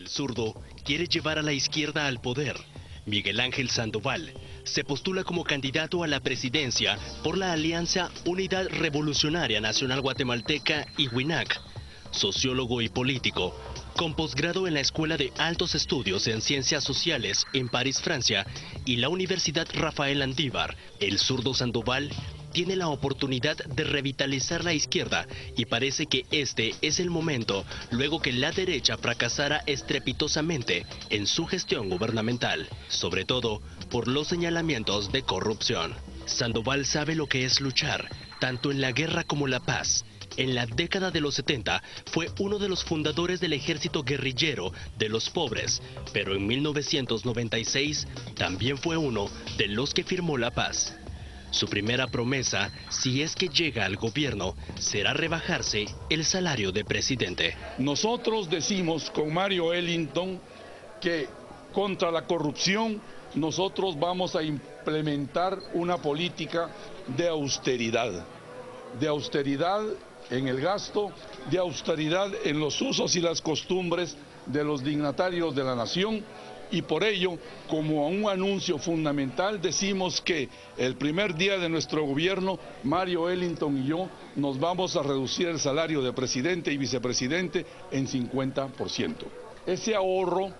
El zurdo quiere llevar a la izquierda al poder. Miguel Ángel Sandoval se postula como candidato a la presidencia por la Alianza Unidad Revolucionaria Nacional Guatemalteca y WINAC. Sociólogo y político, con posgrado en la Escuela de Altos Estudios en Ciencias Sociales en París, Francia, y la Universidad Rafael Andívar, el zurdo Sandoval tiene la oportunidad de revitalizar la izquierda y parece que este es el momento luego que la derecha fracasara estrepitosamente en su gestión gubernamental, sobre todo por los señalamientos de corrupción. Sandoval sabe lo que es luchar, tanto en la guerra como la paz. En la década de los 70 fue uno de los fundadores del ejército guerrillero de los pobres, pero en 1996 también fue uno de los que firmó la paz. Su primera promesa, si es que llega al gobierno, será rebajarse el salario de presidente. Nosotros decimos con Mario Ellington que contra la corrupción nosotros vamos a implementar una política de austeridad en el gasto, de austeridad en los usos y las costumbres de los dignatarios de la nación. Y por ello, como un anuncio fundamental, decimos que el primer día de nuestro gobierno, Mario Ellington y yo nos vamos a reducir el salario de presidente y vicepresidente en 50%. Ese ahorro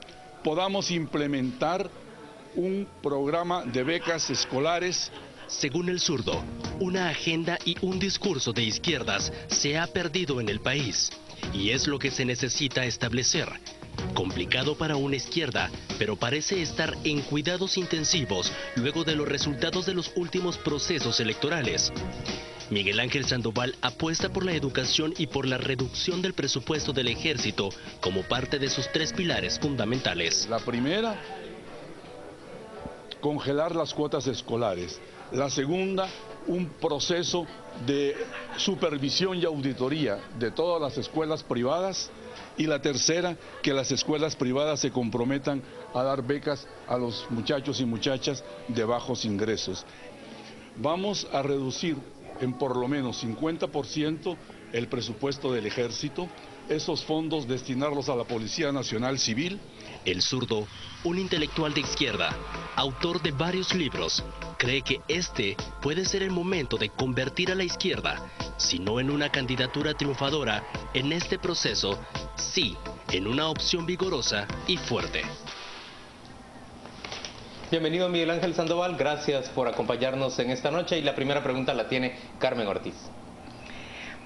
podamos implementar un programa de becas escolares. Según el zurdo, una agenda y un discurso de izquierdas se ha perdido en el país y es lo que se necesita establecer. Complicado para una izquierda, pero parece estar en cuidados intensivos luego de los resultados de los últimos procesos electorales. Miguel Ángel Sandoval apuesta por la educación y por la reducción del presupuesto del ejército como parte de sus tres pilares fundamentales. La primera, congelar las cuotas escolares. La segunda, un proceso de supervisión y auditoría de todas las escuelas privadas. Y la tercera, que las escuelas privadas se comprometan a dar becas a los muchachos y muchachas de bajos ingresos. Vamos a reducir en por lo menos 50% el presupuesto del ejército, esos fondos destinarlos a la Policía Nacional Civil. El zurdo, un intelectual de izquierda, autor de varios libros, cree que este puede ser el momento de convertir a la izquierda, si no en una candidatura triunfadora, en este proceso, sí, en una opción vigorosa y fuerte. Bienvenido Miguel Ángel Sandoval, gracias por acompañarnos en esta noche y la primera pregunta la tiene Carmen Ortiz.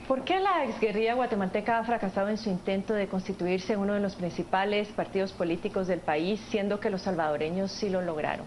¿Por qué la exguerrilla guatemalteca ha fracasado en su intento de constituirse en uno de los principales partidos políticos del país, siendo que los salvadoreños sí lo lograron?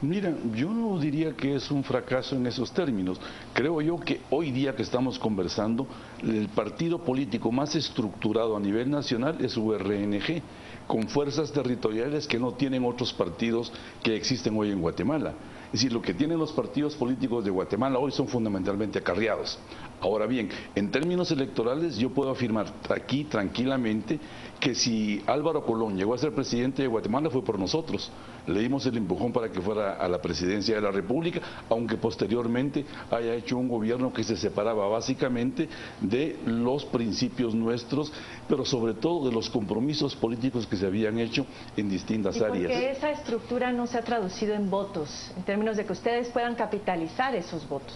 Mira, yo no diría que es un fracaso en esos términos. Creo yo que hoy día que estamos conversando, el partido político más estructurado a nivel nacional es URNG, con fuerzas territoriales que no tienen otros partidos que existen hoy en Guatemala. Es decir, lo que tienen los partidos políticos de Guatemala hoy son fundamentalmente acarreados. Ahora bien, en términos electorales yo puedo afirmar aquí tranquilamente que si Álvaro Colón llegó a ser presidente de Guatemala fue por nosotros. Le dimos el empujón para que fuera a la presidencia de la República, aunque posteriormente haya hecho un gobierno que se separaba básicamente de los principios nuestros, pero sobre todo de los compromisos políticos que se habían hecho en distintas áreas. ¿Por qué esa estructura no se ha traducido en votos, en términos de que ustedes puedan capitalizar esos votos?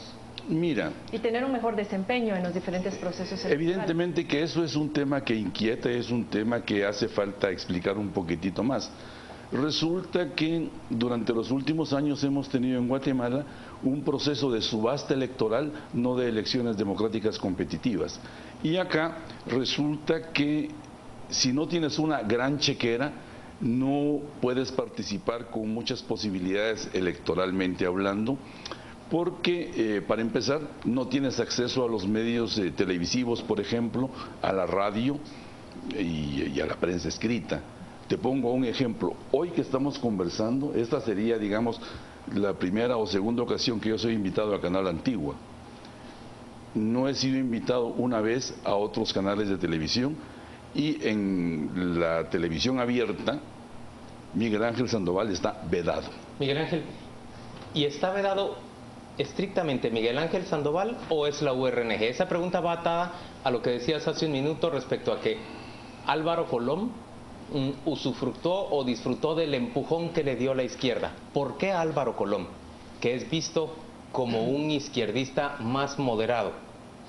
Mira, y tener un mejor desempeño en los diferentes procesos electorales. Evidentemente que eso es un tema que inquieta, es un tema que hace falta explicar un poquitito más. Resulta que durante los últimos años hemos tenido en Guatemala un proceso de subasta electoral, no de elecciones democráticas competitivas. Y acá resulta que si no tienes una gran chequera, no puedes participar con muchas posibilidades electoralmente hablando, porque para empezar no tienes acceso a los medios televisivos, por ejemplo, a la radio y a la prensa escrita. Te pongo un ejemplo, hoy que estamos conversando, esta sería, digamos, la primera o segunda ocasión que yo soy invitado a Canal Antigua. No he sido invitado una vez a otros canales de televisión y en la televisión abierta, Miguel Ángel Sandoval está vedado. Miguel Ángel, ¿y está vedado estrictamente Miguel Ángel Sandoval o es la URNG? Esa pregunta va atada a lo que decías hace un minuto respecto a que Álvaro Colón usufructó o disfrutó del empujón que le dio la izquierda. ¿Por qué Álvaro Colom, que es visto como un izquierdista más moderado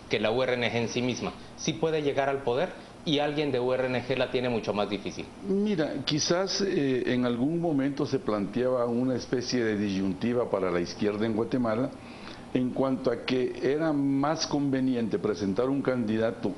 que la URNG en sí misma, sí puede llegar al poder y alguien de URNG la tiene mucho más difícil? Mira, quizás en algún momento se planteaba una especie de disyuntiva para la izquierda en Guatemala en cuanto a que era más conveniente presentar un candidato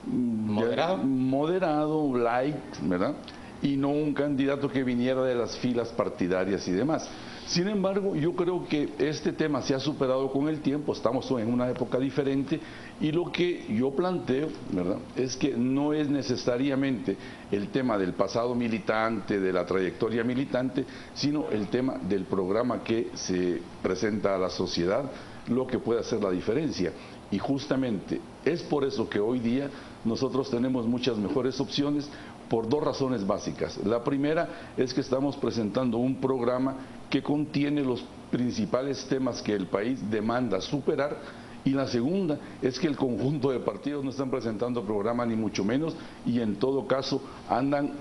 moderado, light, ¿verdad? Y no un candidato que viniera de las filas partidarias y demás. Sin embargo, yo creo que este tema se ha superado con el tiempo, estamos en una época diferente y lo que yo planteo, ¿verdad?, es que no es necesariamente el tema del pasado militante, de la trayectoria militante, sino el tema del programa que se presenta a la sociedad, lo que puede hacer la diferencia. Y justamente es por eso que hoy día nosotros tenemos muchas mejores opciones por dos razones básicas. La primera es que estamos presentando un programa que contiene los principales temas que el país demanda superar, y la segunda es que el conjunto de partidos no están presentando programa ni mucho menos, y en todo caso andan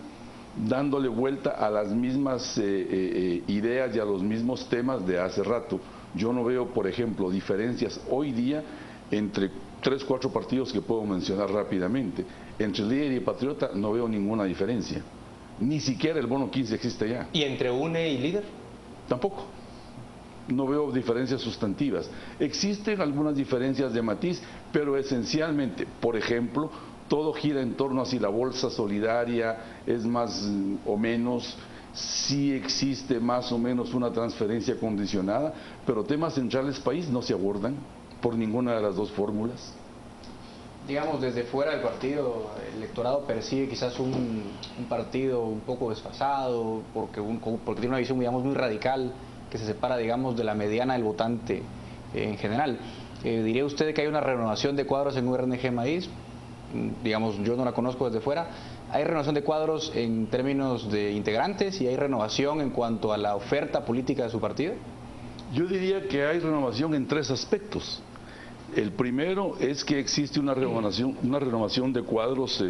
dándole vuelta a las mismas ideas y a los mismos temas de hace rato. Yo no veo, por ejemplo, diferencias hoy día entre 3, 4 partidos que puedo mencionar rápidamente. Entre Líder y Patriota no veo ninguna diferencia. Ni siquiera el bono 15 existe ya. ¿Y entre UNE y Líder? Tampoco. No veo diferencias sustantivas. Existen algunas diferencias de matiz, pero esencialmente, por ejemplo, todo gira en torno a si la bolsa solidaria es más o menos, si existe más o menos una transferencia condicionada, pero temas centrales país no se abordan por ninguna de las dos fórmulas. Digamos, desde fuera del partido, el electorado percibe quizás un partido un poco desfasado, porque tiene una visión, digamos, muy radical, que se separa, digamos, de la mediana del votante en general. ¿Diría usted que hay una renovación de cuadros en URNG Maíz? Digamos, yo no la conozco desde fuera. ¿Hay renovación de cuadros en términos de integrantes y hay renovación en cuanto a la oferta política de su partido? Yo diría que hay renovación en 3 aspectos. El primero es que existe una renovación de cuadros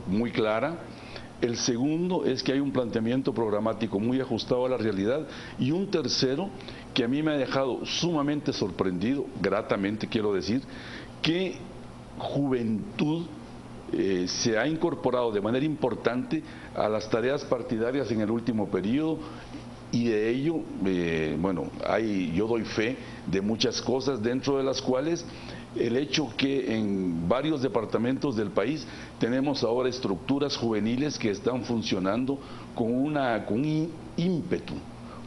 muy clara. El segundo es que hay un planteamiento programático muy ajustado a la realidad. Y un tercero, que a mí me ha dejado sumamente sorprendido, gratamente quiero decir, que Juventud se ha incorporado de manera importante a las tareas partidarias en el último periodo. Y de ello, bueno, yo doy fe de muchas cosas, dentro de las cuales el hecho que en varios departamentos del país tenemos ahora estructuras juveniles que están funcionando con un ímpetu,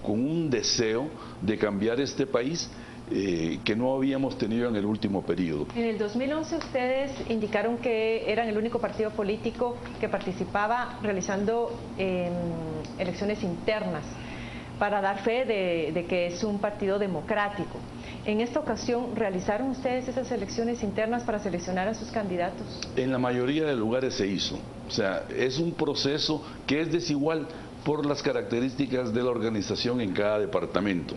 con un deseo de cambiar este país que no habíamos tenido en el último periodo. En el 2011 ustedes indicaron que eran el único partido político que participaba realizando elecciones internas, para dar fe de que es un partido democrático. En esta ocasión, ¿realizaron ustedes esas elecciones internas para seleccionar a sus candidatos? En la mayoría de lugares se hizo. O sea, es un proceso que es desigual por las características de la organización en cada departamento.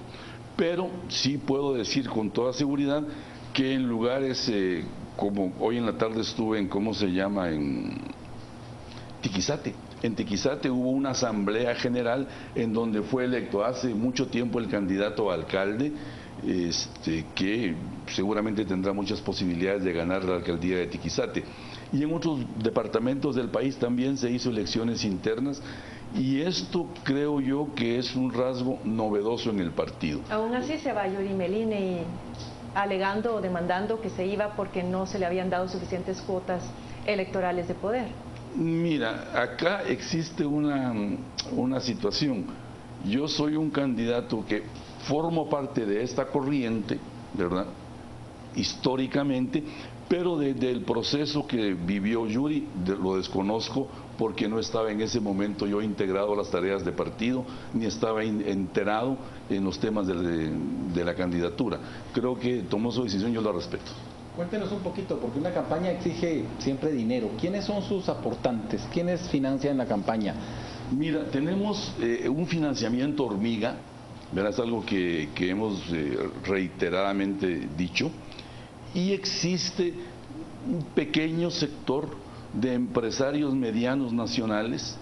Pero sí puedo decir con toda seguridad que en lugares como hoy en la tarde estuve en, ¿cómo se llama?, en Tiquizate. En Tiquizate hubo una asamblea general en donde fue electo hace mucho tiempo el candidato a alcalde, que seguramente tendrá muchas posibilidades de ganar la alcaldía de Tiquizate. Y en otros departamentos del país también se hizo elecciones internas, y esto creo yo que es un rasgo novedoso en el partido. Aún así se va Yuri Meline alegando o demandando que se iba porque no se le habían dado suficientes cuotas electorales de poder. Mira, acá existe una situación. Yo soy un candidato que formo parte de esta corriente, ¿verdad?, históricamente, pero desde el proceso que vivió Yuri lo desconozco, porque no estaba en ese momento yo integrado a las tareas de partido, ni estaba enterado en los temas de la candidatura. Creo que tomó su decisión, yo la respeto. Cuéntenos un poquito, porque una campaña exige siempre dinero. ¿Quiénes son sus aportantes? ¿Quiénes financian la campaña? Mira, tenemos un financiamiento hormiga, ¿verdad? Es algo que hemos reiteradamente dicho, y existe un pequeño sector de empresarios medianos nacionales,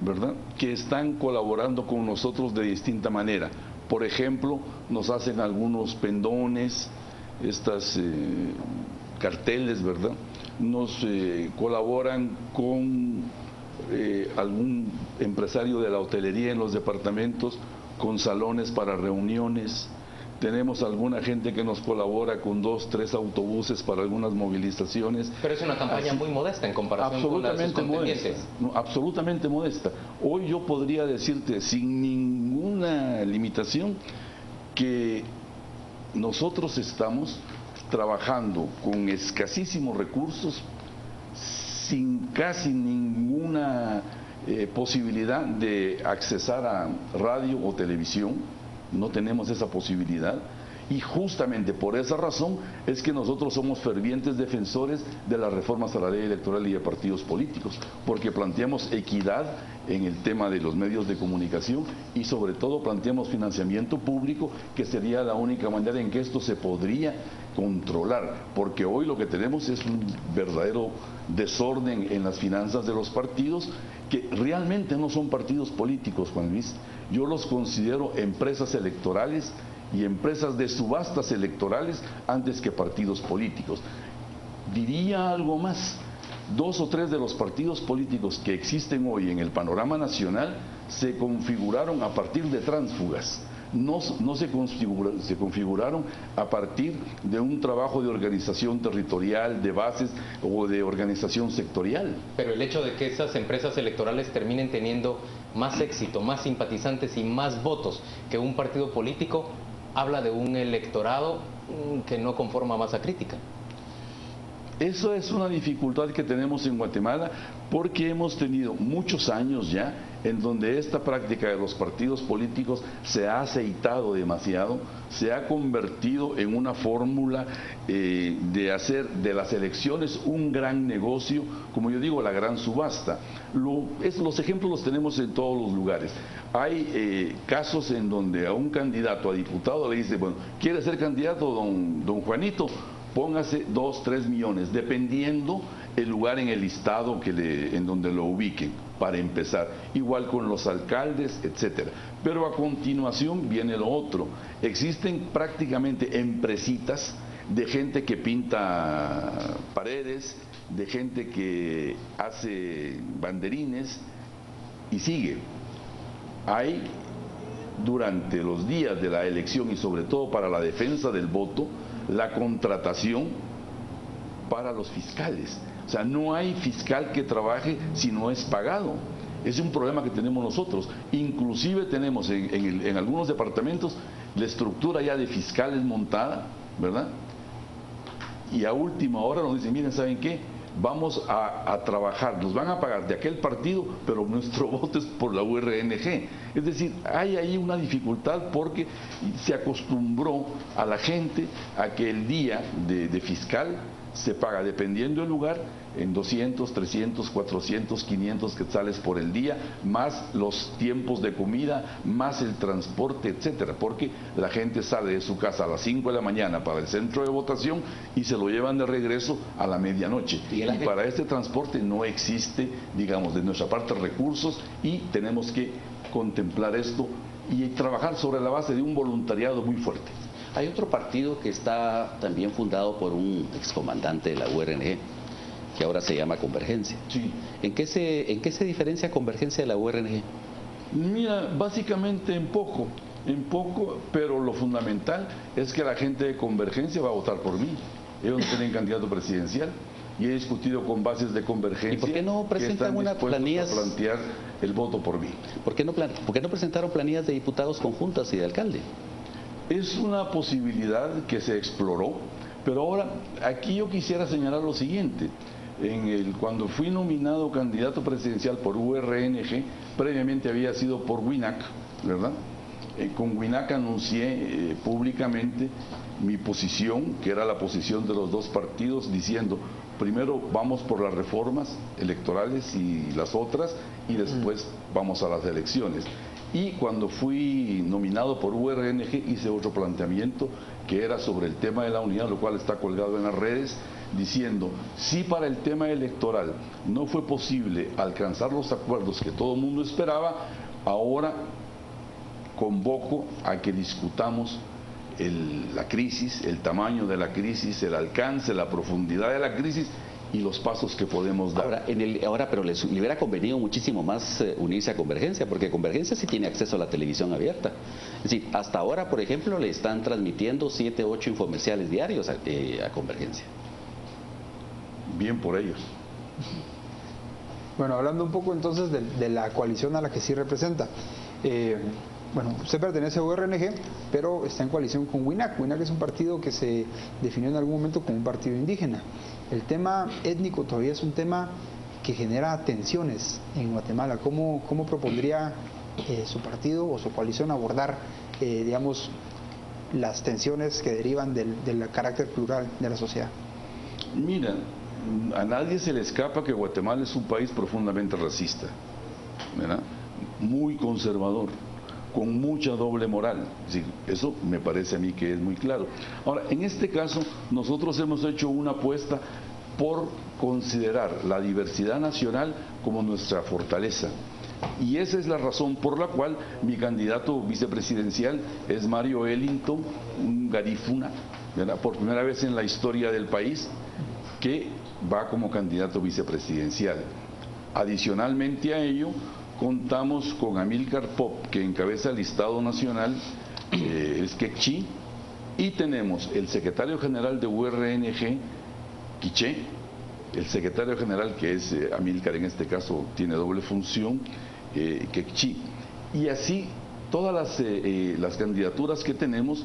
¿verdad?, que están colaborando con nosotros de distinta manera. Por ejemplo, nos hacen algunos pendones, estas carteles, ¿verdad? Nos colaboran con algún empresario de la hotelería en los departamentos, con salones para reuniones. Tenemos alguna gente que nos colabora con 2, 3 autobuses para algunas movilizaciones. Pero es una campaña muy modesta en comparación con las de sus contendientes. Absolutamente modesta. Hoy yo podría decirte sin ninguna limitación que nosotros estamos trabajando con escasísimos recursos, sin casi ninguna posibilidad de accesar a radio o televisión. No tenemos esa posibilidad, y justamente por esa razón es que nosotros somos fervientes defensores de las reformas a la ley electoral y de partidos políticos, porque planteamos equidad en el tema de los medios de comunicación y sobre todo planteamos financiamiento público, que sería la única manera en que esto se podría controlar, porque hoy lo que tenemos es un verdadero desorden en las finanzas de los partidos, que realmente no son partidos políticos, Juan Luis. Yo los considero empresas electorales y empresas de subastas electorales antes que partidos políticos. Diría algo más: 2 o 3 de los partidos políticos que existen hoy en el panorama nacional se configuraron a partir de tránsfugas. No se configuraron a partir de un trabajo de organización territorial, de bases o de organización sectorial. Pero el hecho de que esas empresas electorales terminen teniendo más éxito, más simpatizantes y más votos que un partido político, habla de un electorado que no conforma masa crítica. Eso es una dificultad que tenemos en Guatemala, porque hemos tenido muchos años ya en donde esta práctica de los partidos políticos se ha aceitado demasiado, se ha convertido en una fórmula de hacer de las elecciones un gran negocio, como yo digo, la gran subasta. Los ejemplos los tenemos en todos los lugares. Hay casos en donde a un candidato a diputado le dice: bueno, ¿quiere ser candidato don Juanito? Póngase 2, 3 millones, dependiendo el lugar en el listado en donde lo ubiquen, para empezar. Igual con los alcaldes, etcétera. Pero a continuación viene lo otro. Existen prácticamente empresitas de gente que pinta paredes, de gente que hace banderines, y sigue. Hay, durante los días de la elección y sobre todo para la defensa del voto, la contratación para los fiscales. O sea, no hay fiscal que trabaje si no es pagado. Es un problema que tenemos nosotros. Inclusive tenemos en algunos departamentos la estructura ya de fiscales montada, ¿verdad? Y a última hora nos dicen: miren, ¿saben qué? Vamos a trabajar, nos van a pagar de aquel partido, pero nuestro voto es por la URNG. Es decir, hay ahí una dificultad, porque se acostumbró a la gente a que el día de fiscal se paga, dependiendo del lugar, en 200, 300, 400, 500 quetzales por el día, más los tiempos de comida, más el transporte, etcétera, porque la gente sale de su casa a las 5 de la mañana para el centro de votación y se lo llevan de regreso a la medianoche. Y para este transporte no existe, digamos, de nuestra parte recursos, y tenemos que contemplar esto y trabajar sobre la base de un voluntariado muy fuerte. Hay otro partido que está también fundado por un excomandante de la URNG, que ahora se llama Convergencia. Sí. ¿En qué se diferencia Convergencia de la URNG? Mira, básicamente en poco, pero lo fundamental es que la gente de Convergencia va a votar por mí. Ellos no tienen candidato presidencial, y he discutido con bases de Convergencia. ¿Y por qué no presentan unas planillas a plantear el voto por mí? ¿Por qué no presentaron planillas de diputados conjuntas y de alcalde? Es una posibilidad que se exploró, pero ahora aquí yo quisiera señalar lo siguiente. Cuando fui nominado candidato presidencial por URNG, previamente había sido por WINAC, ¿verdad? Con WINAC anuncié públicamente mi posición, que era la posición de los dos partidos, diciendo: primero vamos por las reformas electorales y las otras, y después vamos a las elecciones. Y cuando fui nominado por URNG hice otro planteamiento que era sobre el tema de la unidad, lo cual está colgado en las redes, diciendo, si para el tema electoral no fue posible alcanzar los acuerdos que todo el mundo esperaba, ahora convoco a que discutamos la crisis, el tamaño de la crisis, el alcance, la profundidad de la crisis y los pasos que podemos dar. Ahora, pero le hubiera convenido muchísimo más unirse a Convergencia, porque Convergencia sí tiene acceso a la televisión abierta. Es decir, hasta ahora, por ejemplo, le están transmitiendo 7, 8 infomerciales diarios a Convergencia. Bien por ellos. Bueno, hablando un poco entonces de la coalición a la que sí representa. Bueno, usted pertenece a URNG, pero está en coalición con WINAC. WINAC es un partido que se definió en algún momento como un partido indígena. El tema étnico todavía es un tema que genera tensiones en Guatemala. ¿Cómo propondría su partido o su coalición abordar, digamos, las tensiones que derivan del carácter plural de la sociedad? Mira, a nadie se le escapa que Guatemala es un país profundamente racista, ¿verdad? Muy conservador, con mucha doble moral. Sí, eso me parece a mí que es muy claro. Ahora, en este caso, nosotros hemos hecho una apuesta por considerar la diversidad nacional como nuestra fortaleza. Y esa es la razón por la cual mi candidato vicepresidencial es Mario Ellington, un garífuna, ¿verdad? Por primera vez en la historia del país, que va como candidato vicepresidencial. Adicionalmente a ello, contamos con Amílcar Pop, que encabeza el listado nacional, es Quechí, y tenemos el secretario general de URNG, Quiché, el secretario general, que es Amílcar, en este caso tiene doble función, Quechí. Y así todas las candidaturas que tenemos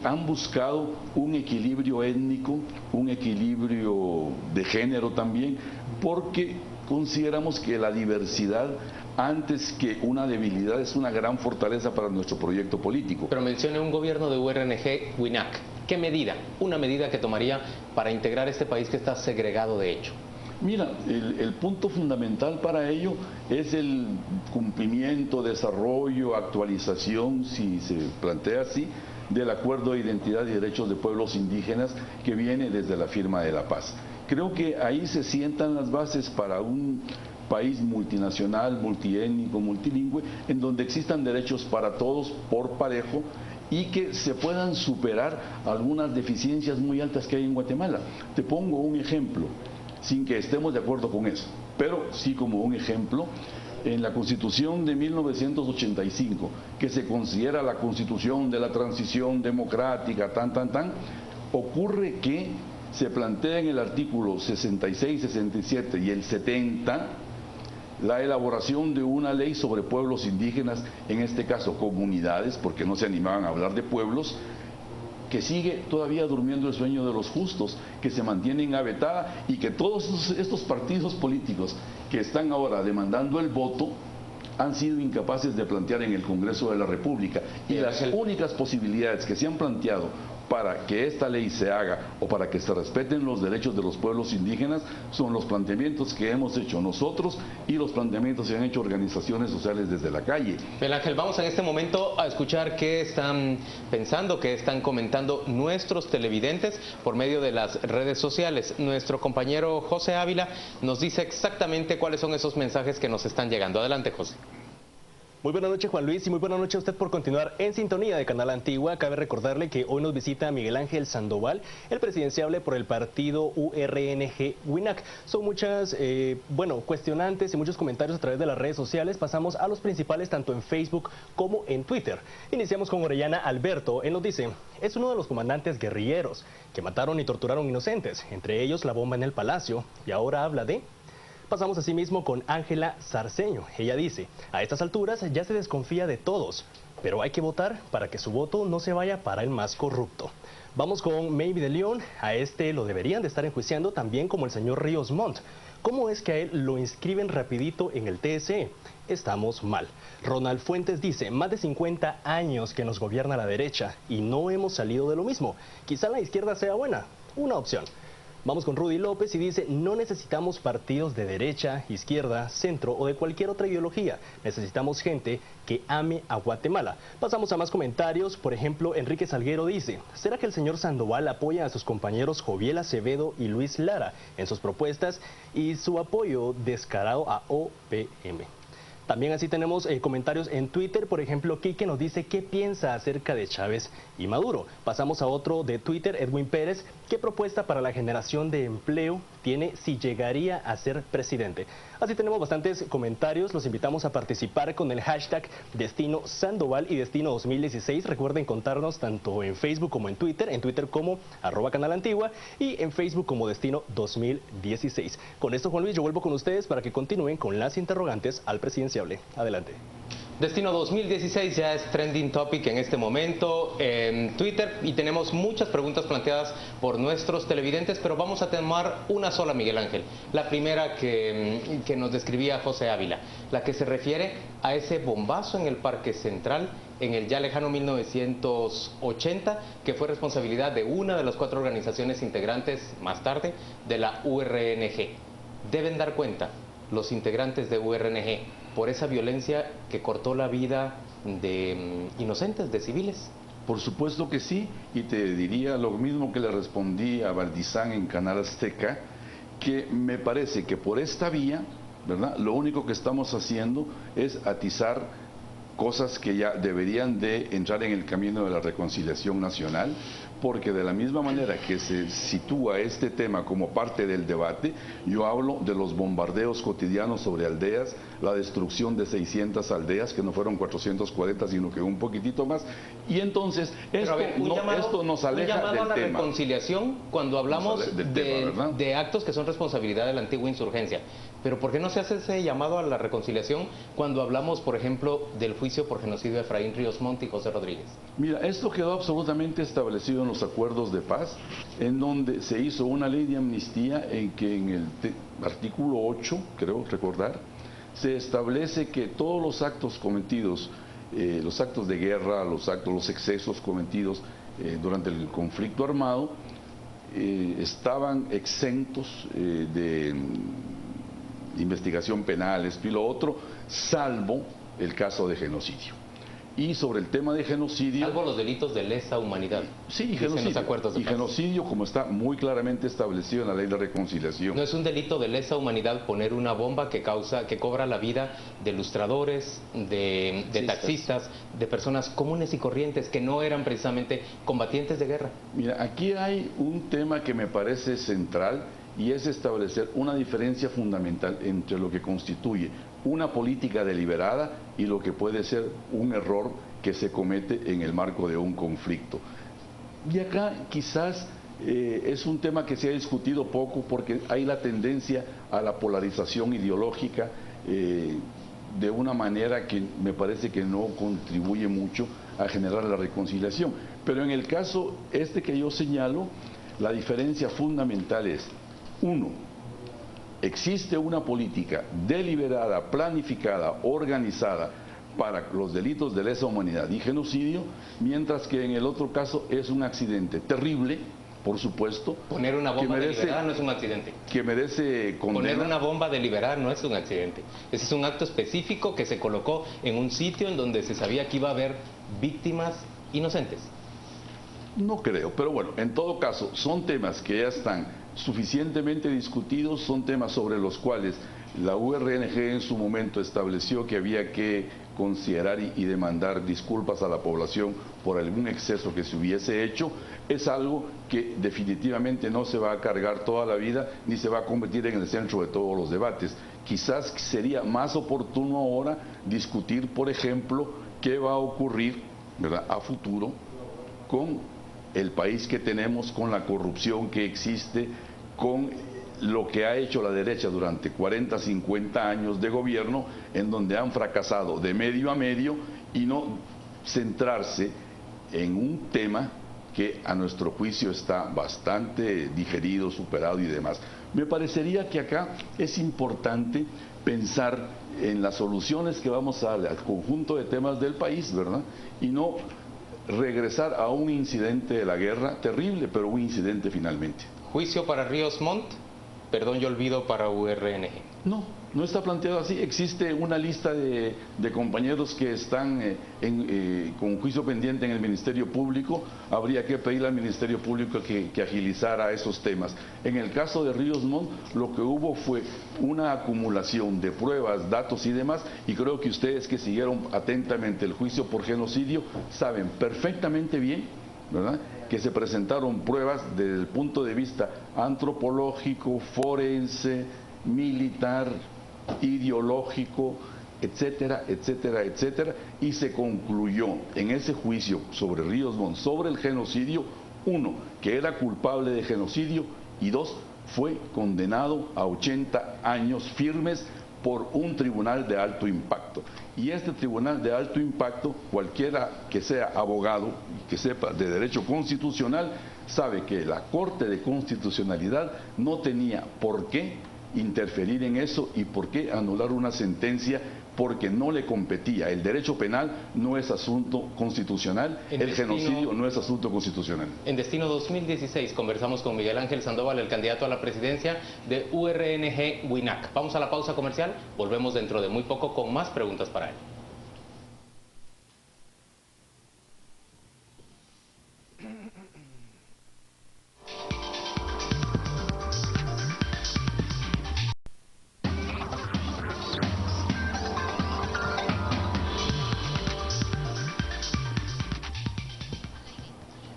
han buscado un equilibrio étnico, un equilibrio de género también, porque consideramos que la diversidad, antes que una debilidad, es una gran fortaleza para nuestro proyecto político. Pero mencione un gobierno de URNG, WINAC. ¿Qué medida? Una medida que tomaría para integrar este país que está segregado de hecho. Mira, el punto fundamental para ello es el cumplimiento, desarrollo, actualización, si se plantea así, del Acuerdo de Identidad y Derechos de Pueblos Indígenas que viene desde la firma de la paz. Creo que ahí se sientan las bases para un país multinacional, multiétnico, multilingüe, en donde existan derechos para todos por parejo y que se puedan superar algunas deficiencias muy altas que hay en Guatemala. Te pongo un ejemplo, sin que estemos de acuerdo con eso, pero sí como un ejemplo. En la Constitución de 1985, que se considera la Constitución de la transición democrática, ocurre que se plantea en el artículo 66, 67 y el 70 la elaboración de una ley sobre pueblos indígenas, en este caso comunidades, porque no se animaban a hablar de pueblos, que sigue todavía durmiendo el sueño de los justos, que se mantiene inhabitada y que todos estos partidos políticos que están ahora demandando el voto han sido incapaces de plantear en el Congreso de la República. Y las únicas posibilidades que se han planteado para que esta ley se haga o para que se respeten los derechos de los pueblos indígenas son los planteamientos que hemos hecho nosotros y los planteamientos que han hecho organizaciones sociales desde la calle. Miguel Ángel, vamos en este momento a escuchar qué están pensando, qué están comentando nuestros televidentes por medio de las redes sociales. Nuestro compañero José Ávila nos dice exactamente cuáles son esos mensajes que nos están llegando. Adelante, José. Muy buenas noches, Juan Luis, y muy buenas noches a usted por continuar en sintonía de Canal Antigua. Cabe recordarle que hoy nos visita Miguel Ángel Sandoval, el presidenciable por el partido URNG WINAC. Son muchas, cuestionantes y muchos comentarios a través de las redes sociales. Pasamos a los principales tanto en Facebook como en Twitter. Iniciamos con Orellana Alberto. Él nos dice, es uno de los comandantes guerrilleros que mataron y torturaron inocentes, entre ellos la bomba en el Palacio, y ahora habla de... Pasamos asimismo con Ángela Sarceño. Ella dice, a estas alturas ya se desconfía de todos, pero hay que votar para que su voto no se vaya para el más corrupto. Vamos con Maybe de León. A este lo deberían de estar enjuiciando también como el señor Ríos Montt. ¿Cómo es que a él lo inscriben rapidito en el TSE? Estamos mal. Ronald Fuentes dice, más de 50 años que nos gobierna la derecha y no hemos salido de lo mismo. Quizá la izquierda sea buena, una opción. Vamos con Rudy López y dice, no necesitamos partidos de derecha, izquierda, centro o de cualquier otra ideología. Necesitamos gente que ame a Guatemala. Pasamos a más comentarios. Por ejemplo, Enrique Salguero dice, ¿será que el señor Sandoval apoya a sus compañeros Joviel Acevedo y Luis Lara en sus propuestas y su apoyo descarado a OPM? También así tenemos comentarios en Twitter. Por ejemplo, Quique nos dice qué piensa acerca de Chávez y Maduro. Pasamos a otro de Twitter, Edwin Pérez. ¿Qué propuesta para la generación de empleo tiene si llegaría a ser presidente? Así tenemos bastantes comentarios. Los invitamos a participar con el hashtag Destino Sandoval y Destino 2016. Recuerden contarnos tanto en Facebook como en Twitter como @canalantigua y en Facebook como Destino 2016. Con esto, Juan Luis, yo vuelvo con ustedes para que continúen con las interrogantes al presidenciable. Adelante. Destino 2016 ya es trending topic en este momento en Twitter y tenemos muchas preguntas planteadas por nuestros televidentes, pero vamos a tomar una sola, Miguel Ángel. La primera que nos describía José Ávila, la que se refiere a ese bombazo en el Parque Central en el ya lejano 1980, que fue responsabilidad de una de las 4 organizaciones integrantes más tarde de la URNG. Deben dar cuenta los integrantes de URNG por esa violencia que cortó la vida de inocentes, de civiles. Por supuesto que sí, y te diría lo mismo que le respondí a Valdizán en Canal Azteca, que me parece que por esta vía, ¿verdad?, lo único que estamos haciendo es atizar cosas que ya deberían de entrar en el camino de la reconciliación nacional, porque de la misma manera que se sitúa este tema como parte del debate, yo hablo de los bombardeos cotidianos sobre aldeas, la destrucción de 600 aldeas, que no fueron 440, sino que un poquitito más, y entonces esto nos aleja del tema. Un llamado a la reconciliación cuando hablamos de actos que son responsabilidad de la antigua insurgencia. Pero ¿por qué no se hace ese llamado a la reconciliación cuando hablamos, por ejemplo, del juicio por genocidio de Efraín Ríos Montt y José Rodríguez? Mira, esto quedó absolutamente establecido en los acuerdos de paz, en donde se hizo una ley de amnistía en que en el artículo 8, creo recordar, se establece que todos los actos cometidos, los actos de guerra, los excesos cometidos durante el conflicto armado, estaban exentos de investigación penal, esto y lo otro, salvo el caso de genocidio. Y sobre el tema de genocidio... Salvo los delitos de lesa humanidad. Sí, genocidio, como está muy claramente establecido en la ley de reconciliación. No es un delito de lesa humanidad poner una bomba que cobra la vida de ilustradores, de taxistas, de personas comunes y corrientes que no eran precisamente combatientes de guerra. Mira, aquí hay un tema que me parece central, y es establecer una diferencia fundamental entre lo que constituye una política deliberada y lo que puede ser un error que se comete en el marco de un conflicto. Y acá quizás es un tema que se ha discutido poco porque hay la tendencia a la polarización ideológica de una manera que me parece que no contribuye mucho a generar la reconciliación. Pero en el caso que yo señalo, la diferencia fundamental es: 1. Existe una política deliberada, planificada, organizada para los delitos de lesa humanidad y genocidio, mientras que en el otro caso es un accidente terrible, por supuesto. Poner una bomba deliberada no es un accidente. Que merece condena. Poner una bomba deliberada no es un accidente. Ese es un acto específico que se colocó en un sitio en donde se sabía que iba a haber víctimas inocentes. No creo, pero bueno, en todo caso, son temas que ya están suficientemente discutidos, son temas sobre los cuales la URNG en su momento estableció que había que considerar y demandar disculpas a la población por algún exceso que se hubiese hecho. Es algo que definitivamente no se va a cargar toda la vida ni se va a convertir en el centro de todos los debates. Quizás sería más oportuno ahora discutir, por ejemplo, qué va a ocurrir, ¿verdad?, a futuro con el país que tenemos, con la corrupción que existe, con lo que ha hecho la derecha durante 40, 50 años de gobierno, en donde han fracasado de medio a medio y no centrarse en un tema que a nuestro juicio está bastante digerido, superado y demás. Me parecería que acá es importante pensar en las soluciones que vamos a darle al conjunto de temas del país, ¿verdad? Y no regresar a un incidente de la guerra terrible, pero un incidente finalmente. Juicio para Ríos Montt, perdón y olvido para URNG. No, no está planteado así. Existe una lista de compañeros que están con juicio pendiente en el Ministerio Público. Habría que pedirle al Ministerio Público que agilizara esos temas. En el caso de Ríos Montt, lo que hubo fue una acumulación de pruebas, datos y demás, y creo que ustedes que siguieron atentamente el juicio por genocidio saben perfectamente bien, ¿verdad?, que se presentaron pruebas desde el punto de vista antropológico, forense, militar, ideológico, etcétera, etcétera, etcétera, y se concluyó en ese juicio sobre Ríos Montt, sobre el genocidio, uno, que era culpable de genocidio, y dos, fue condenado a 80 años firmes por un tribunal de alto impacto. Y este tribunal de alto impacto, cualquiera que sea abogado y que sepa de derecho constitucional, sabe que la Corte de Constitucionalidad no tenía por qué interferir en eso y por qué anular una sentencia, porque no le competía. El derecho penal no es asunto constitucional, el genocidio no es asunto constitucional. En Destino 2016 conversamos con Miguel Ángel Sandoval, el candidato a la presidencia de URNG WINAC. Vamos a la pausa comercial, volvemos dentro de muy poco con más preguntas para él.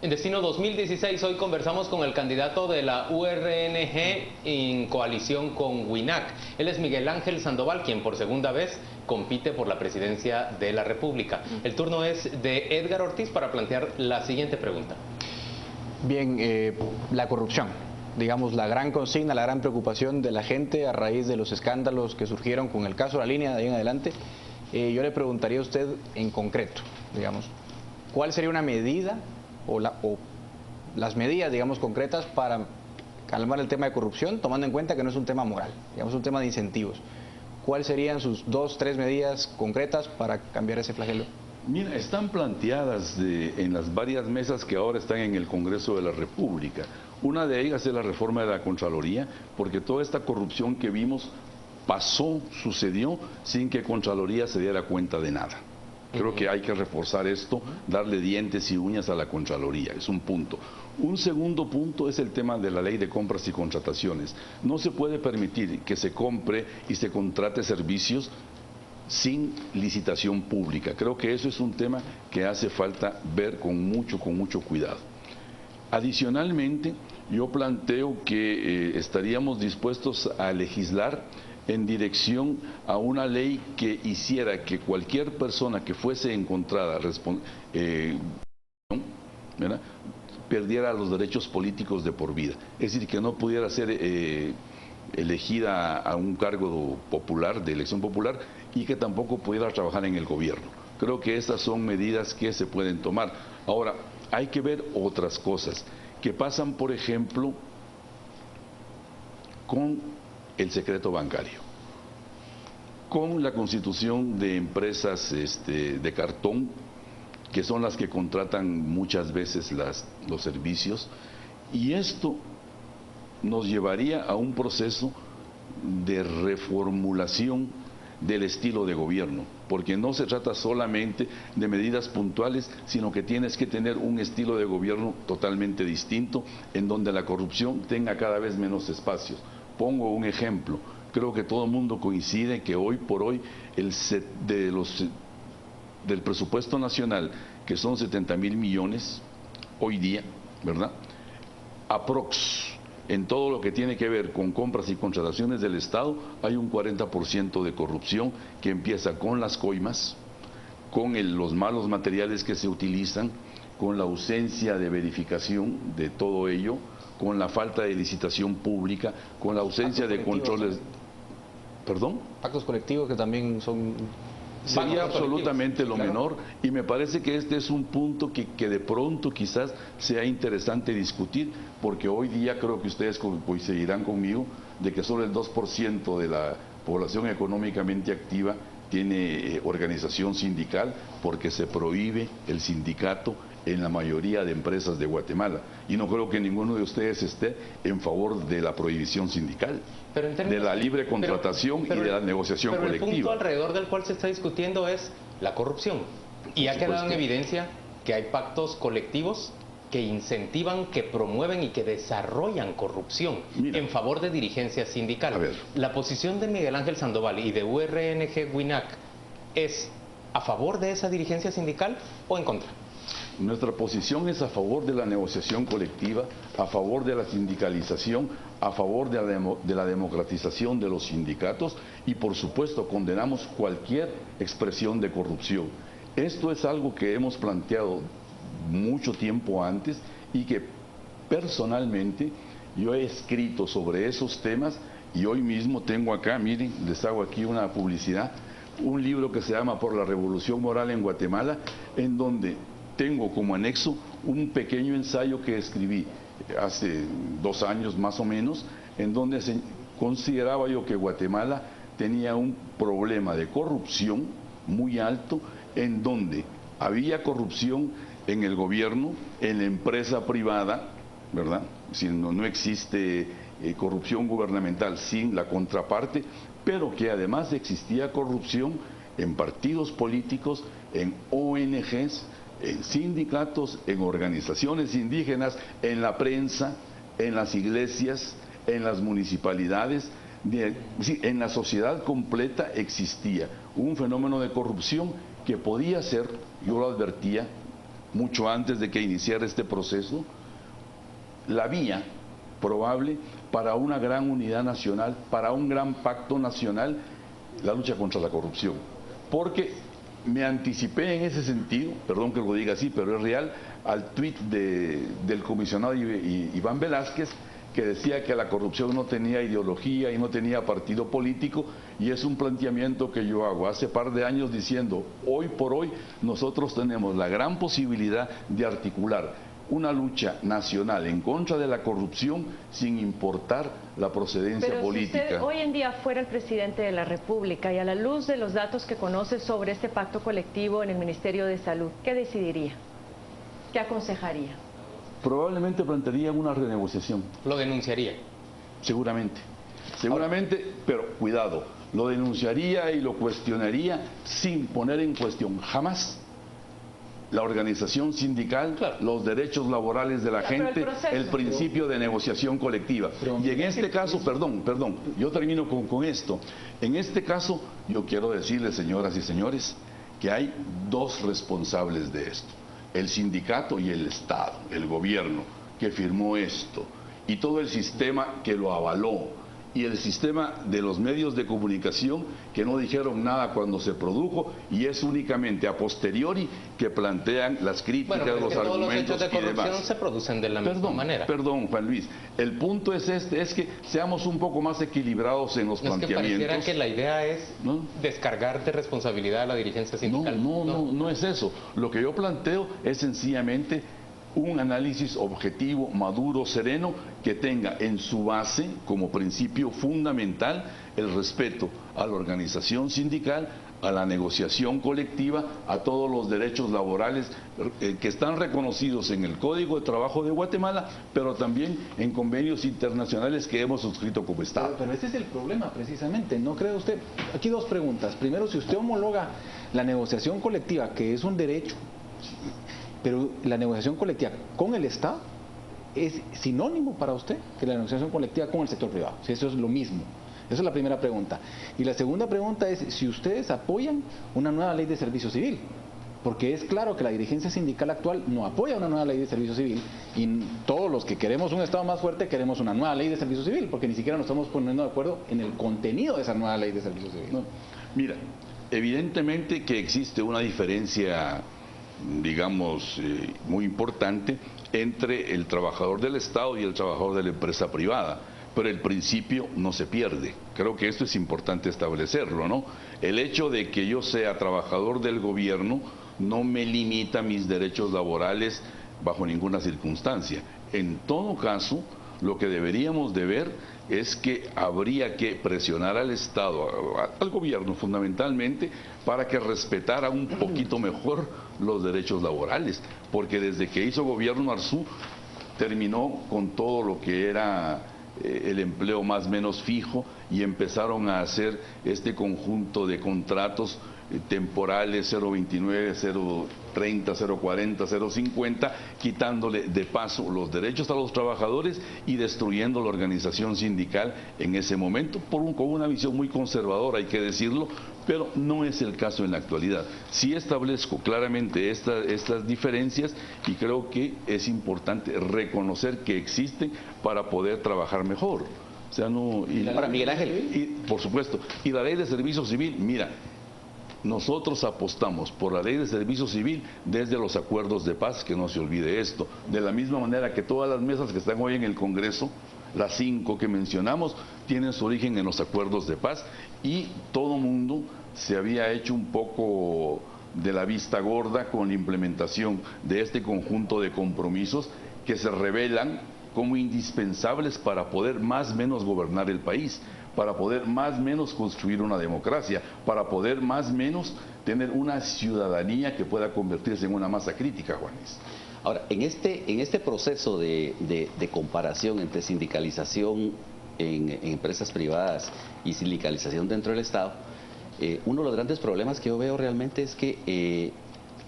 En Destino 2016 hoy conversamos con el candidato de la URNG en coalición con WINAC. Él es Miguel Ángel Sandoval, quien por segunda vez compite por la presidencia de la República. El turno es de Edgar Ortiz para plantear la siguiente pregunta. Bien, la corrupción, digamos la gran consigna, la gran preocupación de la gente a raíz de los escándalos que surgieron con el caso La Línea de ahí en adelante. Yo le preguntaría a usted en concreto, digamos, ¿cuál sería una medida o las medidas, digamos, concretas para calmar el tema de corrupción, tomando en cuenta que no es un tema moral, digamos, es un tema de incentivos? ¿Cuáles serían sus 2 o 3 medidas concretas para cambiar ese flagelo? Mira, están planteadas en las varias mesas que ahora están en el Congreso de la República. Una de ellas es la reforma de la Contraloría, porque toda esta corrupción que vimos sucedió sin que Contraloría se diera cuenta de nada. Creo que hay que reforzar esto, darle dientes y uñas a la Contraloría, es un punto. Un segundo punto es el tema de la ley de compras y contrataciones. No se puede permitir que se compre y se contrate servicios sin licitación pública. Creo que eso es un tema que hace falta ver con mucho cuidado. Adicionalmente, yo planteo que estaríamos dispuestos a legislar en dirección a una ley que hiciera que cualquier persona que fuese encontrada perdiera los derechos políticos de por vida. Es decir, que no pudiera ser elegida a un cargo popular, de elección popular, y que tampoco pudiera trabajar en el gobierno. Creo que esas son medidas que se pueden tomar. Ahora, hay que ver otras cosas que pasan, por ejemplo, con el secreto bancario, con la constitución de empresas de cartón, que son las que contratan muchas veces los servicios, y esto nos llevaría a un proceso de reformulación del estilo de gobierno, porque no se trata solamente de medidas puntuales, sino que tienes que tener un estilo de gobierno totalmente distinto, en donde la corrupción tenga cada vez menos espacios. Pongo un ejemplo, creo que todo el mundo coincide que hoy por hoy del presupuesto nacional, que son 70.000 millones, hoy día, ¿verdad?, aprox, en todo lo que tiene que ver con compras y contrataciones del Estado, hay un 40% de corrupción que empieza con las coimas, con los malos materiales que se utilizan, con la ausencia de verificación de todo ello, con la falta de licitación pública, con la ausencia de controles. ¿Perdón? Pactos colectivos que también son... Sería absolutamente lo menor, y me parece que este es un punto que de pronto quizás sea interesante discutir, porque hoy día creo que ustedes coincidirán conmigo de que solo el 2% de la población económicamente activa tiene organización sindical, porque se prohíbe el sindicato en la mayoría de empresas de Guatemala. Y no creo que ninguno de ustedes esté en favor de la prohibición sindical, de la libre contratación y de la negociación colectiva. El punto alrededor del cual se está discutiendo es la corrupción. Y ha quedado en evidencia que hay pactos colectivos que incentivan, que promueven y que desarrollan corrupción en favor de dirigencias sindicales. La posición de Miguel Ángel Sandoval y de URNG WINAC es a favor de esa dirigencia sindical o en contra. Nuestra posición es a favor de la negociación colectiva, a favor de la sindicalización, a favor de la democratización de los sindicatos y por supuesto condenamos cualquier expresión de corrupción. Esto es algo que hemos planteado mucho tiempo antes y que personalmente yo he escrito sobre esos temas y hoy mismo tengo acá, miren, les hago aquí una publicidad, un libro que se llama Por la Revolución Moral en Guatemala, en donde tengo como anexo un pequeño ensayo que escribí hace 2 años más o menos, en donde consideraba yo que Guatemala tenía un problema de corrupción muy alto, en donde había corrupción en el gobierno, en la empresa privada, ¿verdad? Si no existe corrupción gubernamental sin la contraparte, pero que además existía corrupción en partidos políticos, en ONGs, en sindicatos, en organizaciones indígenas, en la prensa, en las iglesias, en las municipalidades, en la sociedad completa existía un fenómeno de corrupción que podía ser, yo lo advertía mucho antes de que iniciara este proceso, la vía probable para una gran unidad nacional, para un gran pacto nacional, la lucha contra la corrupción. Porque me anticipé en ese sentido, perdón que lo diga así, pero es real, al tuit del comisionado Iván Velázquez, que decía que la corrupción no tenía ideología y no tenía partido político, y es un planteamiento que yo hago hace par de años diciendo, hoy por hoy nosotros tenemos la gran posibilidad de articular una lucha nacional en contra de la corrupción sin importar la procedencia política. Si usted hoy en día fuera el presidente de la República y a la luz de los datos que conoce sobre este pacto colectivo en el Ministerio de Salud, ¿qué decidiría? ¿Qué aconsejaría? Probablemente plantearía una renegociación. ¿Lo denunciaría? Seguramente, pero cuidado, lo denunciaría y lo cuestionaría sin poner en cuestión jamás la organización sindical, los derechos laborales de la gente, el principio de negociación colectiva. Y en este caso, perdón, yo termino con esto. En este caso, yo quiero decirles, señoras y señores, que hay 2 responsables de esto. El sindicato y el Estado, el gobierno que firmó esto, y todo el sistema que lo avaló, y el sistema de los medios de comunicación que no dijeron nada cuando se produjo, y es únicamente a posteriori que plantean las críticas, los argumentos todos los hechos de corrupción y demás. se producen de la misma manera. Perdón, Juan Luis, el punto es es que seamos un poco más equilibrados en los planteamientos. Es que pareciera que la idea es descargar de responsabilidad a la dirigencia sindical. No es eso. Lo que yo planteo es sencillamente un análisis objetivo, maduro, sereno, que tenga en su base, como principio fundamental, el respeto a la organización sindical, a la negociación colectiva, a todos los derechos laborales que están reconocidos en el Código de Trabajo de Guatemala, pero también en convenios internacionales que hemos suscrito como Estado. Pero ese es el problema, precisamente, ¿no cree usted? Aquí 2 preguntas. Primero, si usted homologa la negociación colectiva, que es un derecho, pero la negociación colectiva con el Estado, ¿es sinónimo para usted que la negociación colectiva con el sector privado? Si eso es lo mismo. Esa es la primera pregunta. Y la segunda pregunta es si ustedes apoyan una nueva ley de servicio civil. Porque es claro que la dirigencia sindical actual no apoya una nueva ley de servicio civil, y todos los que queremos un Estado más fuerte queremos una nueva ley de servicio civil, porque ni siquiera nos estamos poniendo de acuerdo en el contenido de esa nueva ley de servicio civil. No. Mira, evidentemente que existe una diferencia, digamos, muy importante entre el trabajador del Estado y el trabajador de la empresa privada, pero el principio no se pierde. Creo que esto es importante establecerlo, ¿no? El hecho de que yo sea trabajador del gobierno no me limita mis derechos laborales bajo ninguna circunstancia. En todo caso, lo que deberíamos de ver es que habría que presionar al Estado, al gobierno fundamentalmente, para que respetara un poquito mejor los derechos laborales, porque desde que hizo gobierno Arzú terminó con todo lo que era el empleo más o menos fijo y empezaron a hacer este conjunto de contratos temporales 029, 030, 040, 050, quitándole de paso los derechos a los trabajadores y destruyendo la organización sindical en ese momento, con una visión muy conservadora, hay que decirlo, pero no es el caso en la actualidad. Sí establezco claramente estas diferencias y creo que es importante reconocer que existen para poder trabajar mejor. O sea, no, para Miguel Ángel. Y, por supuesto, y la ley de servicio civil, mira, nosotros apostamos por la ley de servicio civil desde los acuerdos de paz, que no se olvide esto, de la misma manera que todas las mesas que están hoy en el Congreso, las 5 que mencionamos, tienen su origen en los acuerdos de paz y todo mundo se había hecho un poco de la vista gorda con la implementación de este conjunto de compromisos que se revelan como indispensables para poder más o menos gobernar el país, para poder más o menos construir una democracia, para poder más o menos tener una ciudadanía que pueda convertirse en una masa crítica, Juanes. Ahora, en este proceso de comparación entre sindicalización en empresas privadas y sindicalización dentro del Estado, uno de los grandes problemas que yo veo realmente es que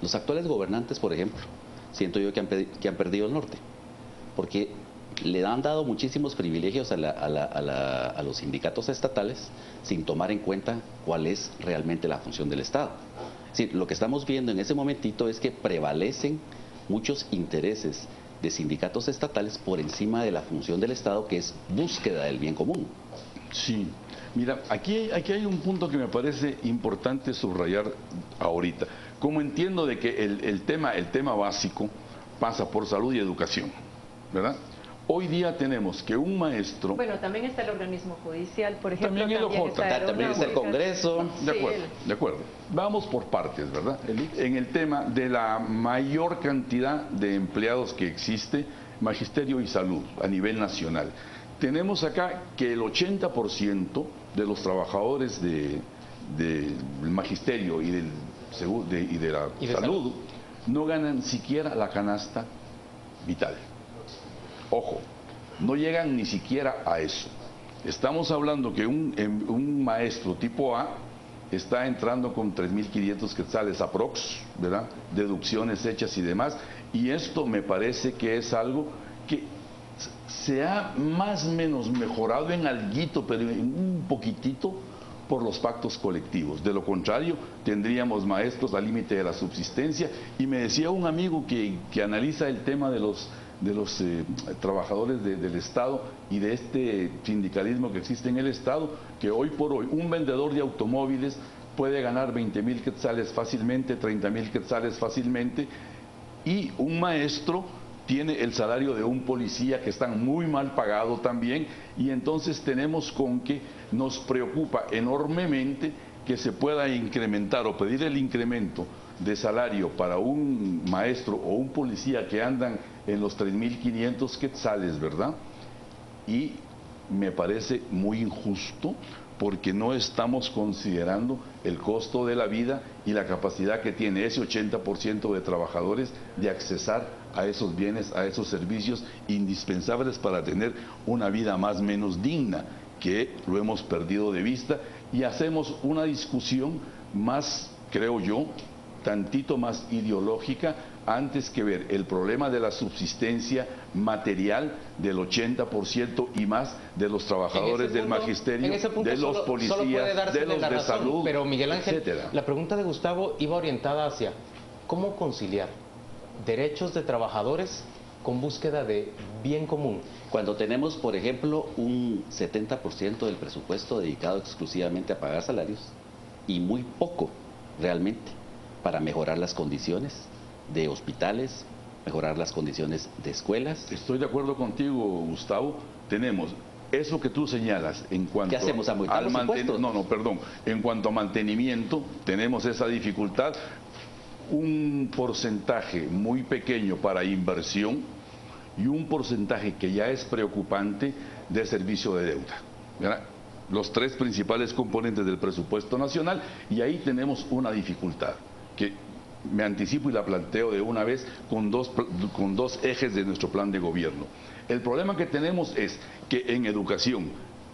los actuales gobernantes, por ejemplo, siento yo que han perdido el norte, porque le han dado muchísimos privilegios a los sindicatos estatales sin tomar en cuenta cuál es realmente la función del Estado. Es decir, lo que estamos viendo en ese momentito es que prevalecen muchos intereses de sindicatos estatales por encima de la función del Estado, que es búsqueda del bien común. Sí, mira, aquí hay un punto que me parece importante subrayar ahorita. Como entiendo de que el tema básico pasa por salud y educación, ¿verdad? Hoy día tenemos que un maestro... Bueno, también está el organismo judicial, por ejemplo. También el OJ. También está el Congreso. De acuerdo. Vamos por partes, ¿verdad? En el tema de la mayor cantidad de empleados que existe, magisterio y salud a nivel nacional. Tenemos acá que el 80% de los trabajadores del magisterio y de la salud no ganan siquiera la canasta vital. Ojo, no llegan ni siquiera a eso. Estamos hablando que un maestro tipo A está entrando con 3.500 quetzales aprox, ¿verdad? Deducciones hechas y demás, y esto me parece que es algo que se ha más o menos mejorado en alguito, pero en un poquitito por los pactos colectivos. De lo contrario, tendríamos maestros al límite de la subsistencia, y me decía un amigo que analiza el tema de los trabajadores del Estado y de este sindicalismo que existe en el Estado, que hoy por hoy un vendedor de automóviles puede ganar 20.000 quetzales fácilmente, 30.000 quetzales fácilmente, y un maestro tiene el salario de un policía, que están muy mal pagado también, y entonces tenemos con que nos preocupa enormemente que se pueda incrementar o pedir el incremento de salario para un maestro o un policía que andan en los 3.500 quetzales, ¿verdad? Y me parece muy injusto, porque no estamos considerando el costo de la vida y la capacidad que tiene ese 80% de trabajadores de accesar a esos bienes, a esos servicios indispensables para tener una vida más o menos digna, que lo hemos perdido de vista, y hacemos una discusión más, creo yo, tantito más ideológica, antes que ver el problema de la subsistencia material del 80% y más de los trabajadores del magisterio, de los policías, de los de salud, pero Miguel Ángel, etcétera. La pregunta de Gustavo iba orientada hacia cómo conciliar derechos de trabajadores con búsqueda de bien común. Cuando tenemos, por ejemplo, un 70% del presupuesto dedicado exclusivamente a pagar salarios y muy poco realmente para mejorar las condiciones de hospitales, mejorar las condiciones de escuelas. Estoy de acuerdo contigo, Gustavo. Tenemos eso que tú señalas en cuanto ¿Qué hacemos? ¿Aumentar los impuestos? En cuanto a mantenimiento, tenemos esa dificultad. Un porcentaje muy pequeño para inversión y un porcentaje que ya es preocupante de servicio de deuda, ¿verdad? Los tres principales componentes del presupuesto nacional, y ahí tenemos una dificultad que me anticipo y la planteo de una vez con dos ejes de nuestro plan de gobierno. El problema que tenemos es que en educación,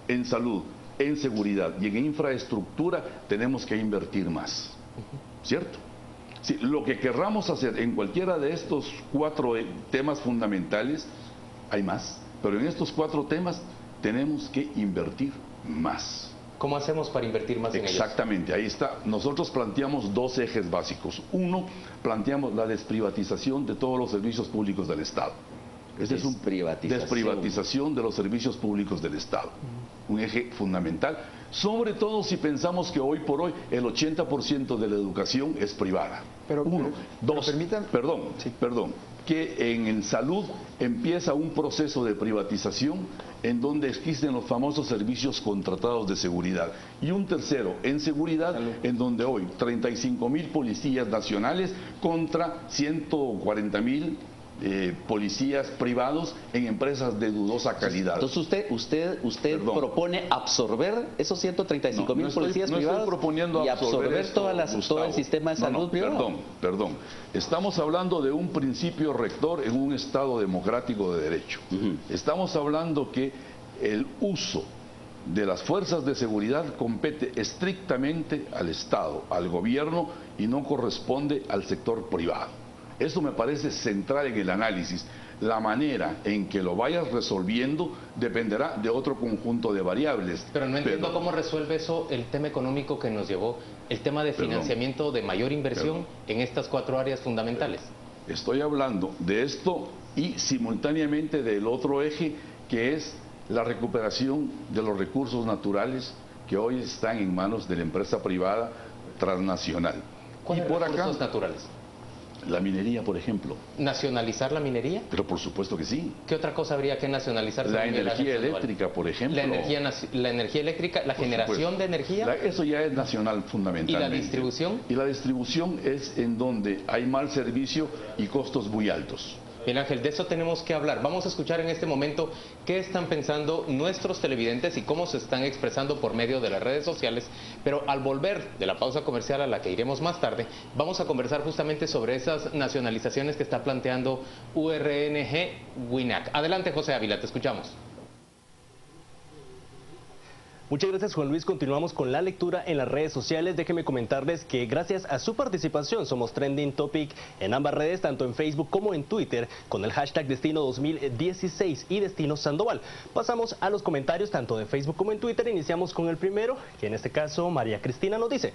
en salud, en seguridad y en infraestructura tenemos que invertir más, ¿cierto? Sí, lo que querramos hacer en cualquiera de estos 4 temas fundamentales, hay más, pero en estos 4 temas tenemos que invertir más. ¿Cómo hacemos para invertir más en ellos? Exactamente, ahí está. Nosotros planteamos 2 ejes básicos. Uno, planteamos la desprivatización de todos los servicios públicos del Estado. Ese es un desprivatización de los servicios públicos del Estado. Un eje fundamental, sobre todo si pensamos que hoy por hoy el 80% de la educación es privada. Perdón, que en salud empieza un proceso de privatización en donde existen los famosos servicios contratados de seguridad. Y un tercero, en seguridad, en donde hoy 35.000 policías nacionales contra 140.000 policías privados en empresas de dudosa calidad. Entonces usted propone absorber esos 135.000 policías privados. No estoy proponiendo y absorber todo el sistema de salud privado. Perdón. Estamos hablando de un principio rector en un Estado democrático de derecho. Estamos hablando que el uso de las fuerzas de seguridad compete estrictamente al Estado, al gobierno, y no corresponde al sector privado. Eso me parece central en el análisis. La manera en que lo vayas resolviendo dependerá de otro conjunto de variables. Pero no entiendo cómo resuelve eso el tema económico que nos llevó, el tema de financiamiento de mayor inversión en estas 4 áreas fundamentales. Estoy hablando de esto y simultáneamente del otro eje, que es la recuperación de los recursos naturales que hoy están en manos de la empresa privada transnacional. ¿Cuáles recursos naturales? La minería, por ejemplo. ¿Nacionalizar la minería? Pero por supuesto que sí. ¿Qué otra cosa habría que nacionalizar? La energía eléctrica, por ejemplo. La energía eléctrica, la generación de energía. Eso ya es nacional fundamentalmente. ¿Y la distribución? Y la distribución es en donde hay mal servicio y costos muy altos. Bien, Ángel, de eso tenemos que hablar. Vamos a escuchar en este momento qué están pensando nuestros televidentes y cómo se están expresando por medio de las redes sociales. Pero al volver de la pausa comercial, a la que iremos más tarde, vamos a conversar justamente sobre esas nacionalizaciones que está planteando URNG-WINAC. Adelante, José Ávila, te escuchamos. Muchas gracias, Juan Luis. Continuamos con la lectura en las redes sociales. Déjenme comentarles que gracias a su participación somos trending topic en ambas redes, tanto en Facebook como en Twitter, con el hashtag Destino 2016 y Destino Sandoval. Pasamos a los comentarios tanto de Facebook como en Twitter. Iniciamos con el primero, que en este caso María Cristina nos dice: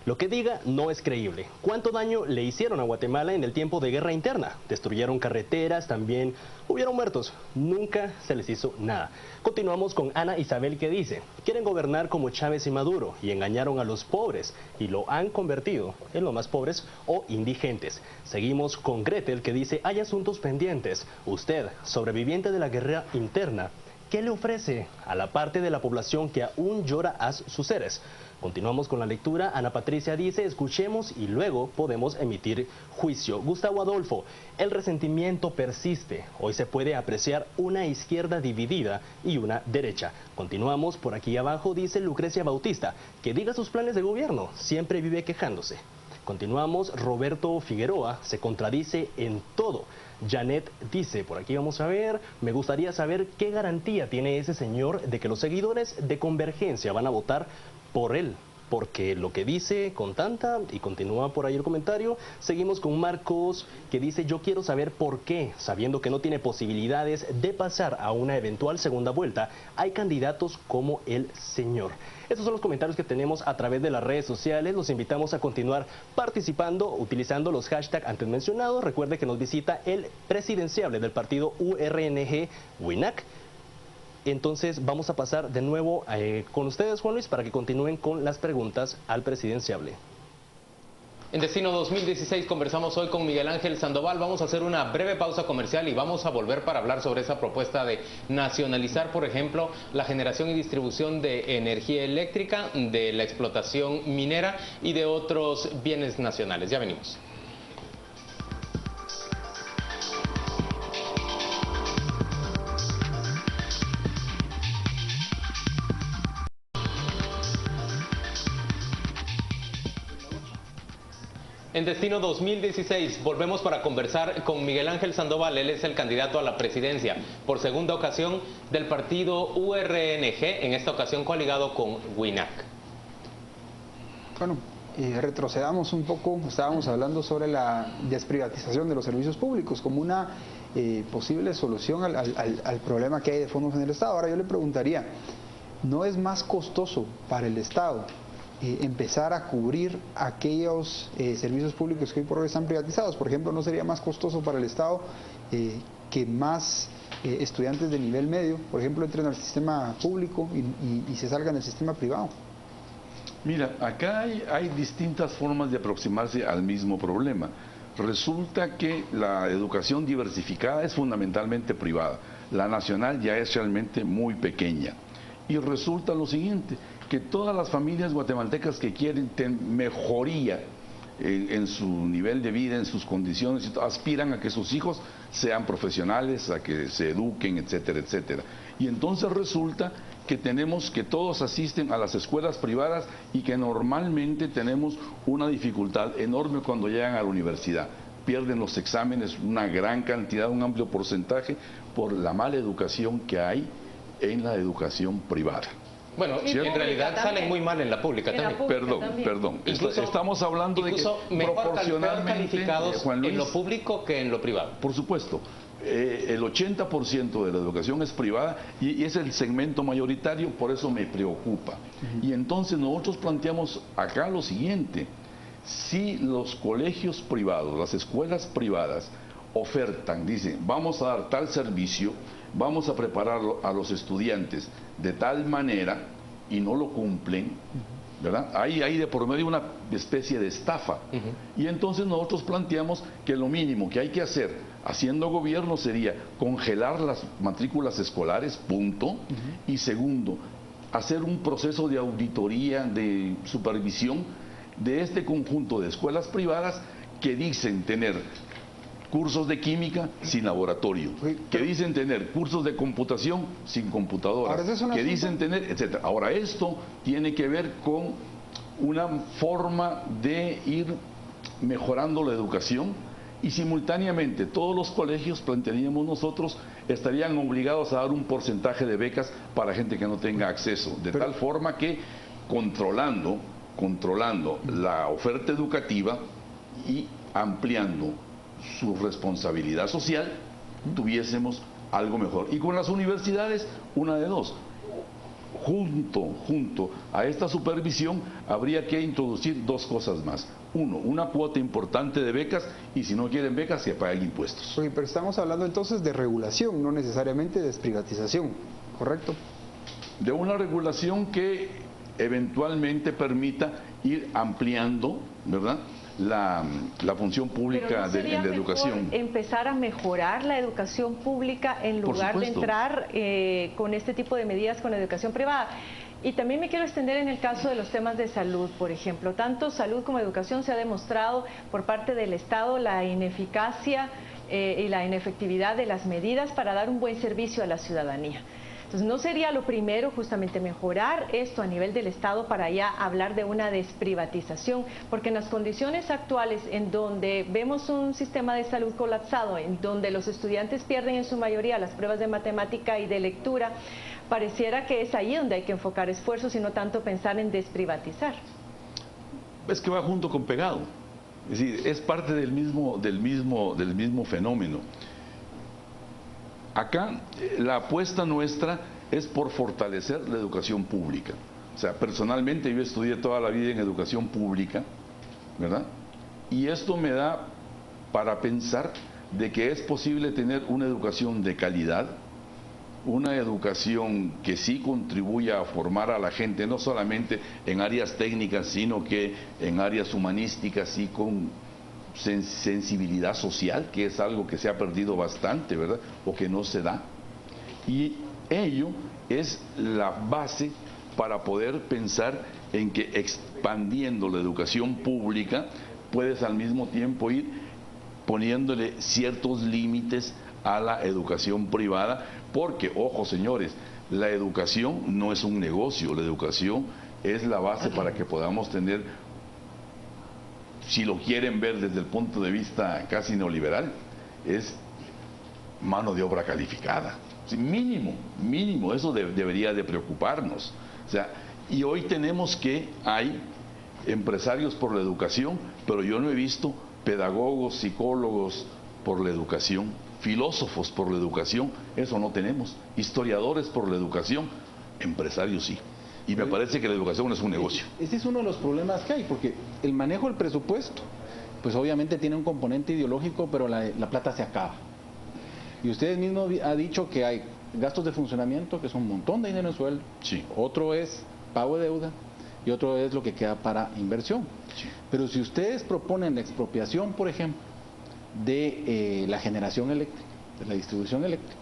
lo que diga no es creíble. ¿Cuánto daño le hicieron a Guatemala en el tiempo de guerra interna? Destruyeron carreteras, también hubieron muertos. Nunca se les hizo nada. Continuamos con Ana Isabel, que dice: quieren gobernar como Chávez y Maduro y engañaron a los pobres y lo han convertido en los más pobres o indigentes. Seguimos con Gretel, que dice: hay asuntos pendientes. Usted, sobreviviente de la guerra interna, ¿qué le ofrece a la parte de la población que aún llora a sus seres? Continuamos con la lectura. Ana Patricia dice: escuchemos y luego podemos emitir juicio. Gustavo Adolfo: el resentimiento persiste. Hoy se puede apreciar una izquierda dividida y una derecha. Continuamos por aquí abajo. Dice Lucrecia Bautista: que diga sus planes de gobierno, siempre vive quejándose. Continuamos. Roberto Figueroa: se contradice en todo. Janet dice, por aquí vamos a ver: me gustaría saber qué garantía tiene ese señor de que los seguidores de Convergencia van a votar por él, porque lo que dice con tanta, y continúa por ahí el comentario. Seguimos con Marcos, que dice: yo quiero saber por qué, sabiendo que no tiene posibilidades de pasar a una eventual segunda vuelta, hay candidatos como el señor. Estos son los comentarios que tenemos a través de las redes sociales. Los invitamos a continuar participando utilizando los hashtags antes mencionados. Recuerde que nos visita el presidenciable del partido URNG-WINAC. Entonces vamos a pasar de nuevo con ustedes, Juan Luis, para que continúen con las preguntas al presidenciable. En Destino 2016 conversamos hoy con Miguel Ángel Sandoval. Vamos a hacer una breve pausa comercial y vamos a volver para hablar sobre esa propuesta de nacionalizar, por ejemplo, la generación y distribución de energía eléctrica, de la explotación minera y de otros bienes nacionales. Ya venimos. En Destino 2016 volvemos para conversar con Miguel Ángel Sandoval. Él es el candidato a la presidencia por segunda ocasión del partido URNG, en esta ocasión coligado con WINAC. Bueno, retrocedamos un poco. Estábamos hablando sobre la desprivatización de los servicios públicos como una posible solución al problema que hay de fondos en el Estado. Ahora yo le preguntaría, ¿no es más costoso para el Estado empezar a cubrir aquellos servicios públicos que hoy por hoy están privatizados? Por ejemplo, ¿no sería más costoso para el Estado que más estudiantes de nivel medio, por ejemplo, entren al sistema público y se salgan del sistema privado? Mira, acá hay distintas formas de aproximarse al mismo problema. Resulta que la educación diversificada es fundamentalmente privada. La nacional ya es realmente muy pequeña. Y resulta lo siguiente, que todas las familias guatemaltecas que quieren mejoría en su nivel de vida, en sus condiciones, aspiran a que sus hijos sean profesionales, a que se eduquen, etcétera, etcétera. Y entonces resulta que tenemos que todos asisten a las escuelas privadas y que normalmente tenemos una dificultad enorme cuando llegan a la universidad. Pierden los exámenes una gran cantidad, un amplio porcentaje, por la mala educación que hay en la educación privada. Bueno, y en realidad salen muy mal en la pública también. Perdón. Incluso, estamos hablando de que proporcionalmente, calificados Juan Luis, en lo público que en lo privado. Por supuesto. El 80% de la educación es privada y es el segmento mayoritario, por eso me preocupa. Y entonces nosotros planteamos acá lo siguiente: si los colegios privados, las escuelas privadas ofertan, dicen, vamos a dar tal servicio, vamos a preparar a los estudiantes de tal manera y no lo cumplen, ¿verdad? Hay de por medio una especie de estafa. Y entonces nosotros planteamos que lo mínimo que hay que hacer haciendo gobierno sería congelar las matrículas escolares, punto. Y segundo, hacer un proceso de auditoría, de supervisión de este conjunto de escuelas privadas que dicen tener cursos de química sin laboratorio, que dicen tener cursos de computación sin computadoras, que dicen tener, etcétera. Ahora, esto tiene que ver con una forma de ir mejorando la educación y simultáneamente todos los colegios, plantearíamos nosotros, estarían obligados a dar un porcentaje de becas para gente que no tenga acceso, de tal forma que controlando la oferta educativa y ampliando su responsabilidad social, tuviésemos algo mejor. Y con las universidades, una de dos. Junto a esta supervisión habría que introducir dos cosas más. Uno, una cuota importante de becas, y si no quieren becas, que paguen impuestos. Oye, pero estamos hablando entonces de regulación, no necesariamente de desprivatización, ¿correcto? De una regulación que eventualmente permita ir ampliando, ¿verdad?, la función pública en la educación. Empezar a mejorar la educación pública en lugar de entrar con este tipo de medidas con la educación privada. Y también me quiero extender en el caso de los temas de salud, por ejemplo. Tanto salud como educación se ha demostrado por parte del Estado la ineficacia y la inefectividad de las medidas para dar un buen servicio a la ciudadanía. Entonces, ¿no sería lo primero justamente mejorar esto a nivel del Estado para ya hablar de una desprivatización? Porque en las condiciones actuales, en donde vemos un sistema de salud colapsado, en donde los estudiantes pierden en su mayoría las pruebas de matemática y de lectura, pareciera que es ahí donde hay que enfocar esfuerzos y no tanto pensar en desprivatizar. Es que va junto con pegado, es decir, es parte del mismo fenómeno. Acá la apuesta nuestra es por fortalecer la educación pública. O sea, personalmente yo estudié toda la vida en educación pública, ¿verdad? Y esto me da para pensar de que es posible tener una educación de calidad, una educación que sí contribuya a formar a la gente, no solamente en áreas técnicas, sino que en áreas humanísticas y con sensibilidad social, que es algo que se ha perdido bastante, ¿verdad?, o que no se da. Y ello es la base para poder pensar en que expandiendo la educación pública puedes al mismo tiempo ir poniéndole ciertos límites a la educación privada, porque, ojo señores, la educación no es un negocio, la educación es la base para que podamos tener si lo quieren ver desde el punto de vista casi neoliberal, es mano de obra calificada. Sí, mínimo, eso debería de preocuparnos. O sea, y hoy tenemos que hay empresarios por la educación, pero yo no he visto pedagogos, psicólogos por la educación, filósofos por la educación, eso no tenemos, historiadores por la educación, empresarios sí. Y me parece que la educación es un negocio. Ese es uno de los problemas que hay, porque el manejo del presupuesto, pues obviamente tiene un componente ideológico, pero la plata se acaba. Y usted mismo ha dicho que hay gastos de funcionamiento, que es un montón de dinero en sueldo. Sí. Otro es pago de deuda y otro es lo que queda para inversión. Sí. Pero si ustedes proponen la expropiación, por ejemplo, de la generación eléctrica, de la distribución eléctrica,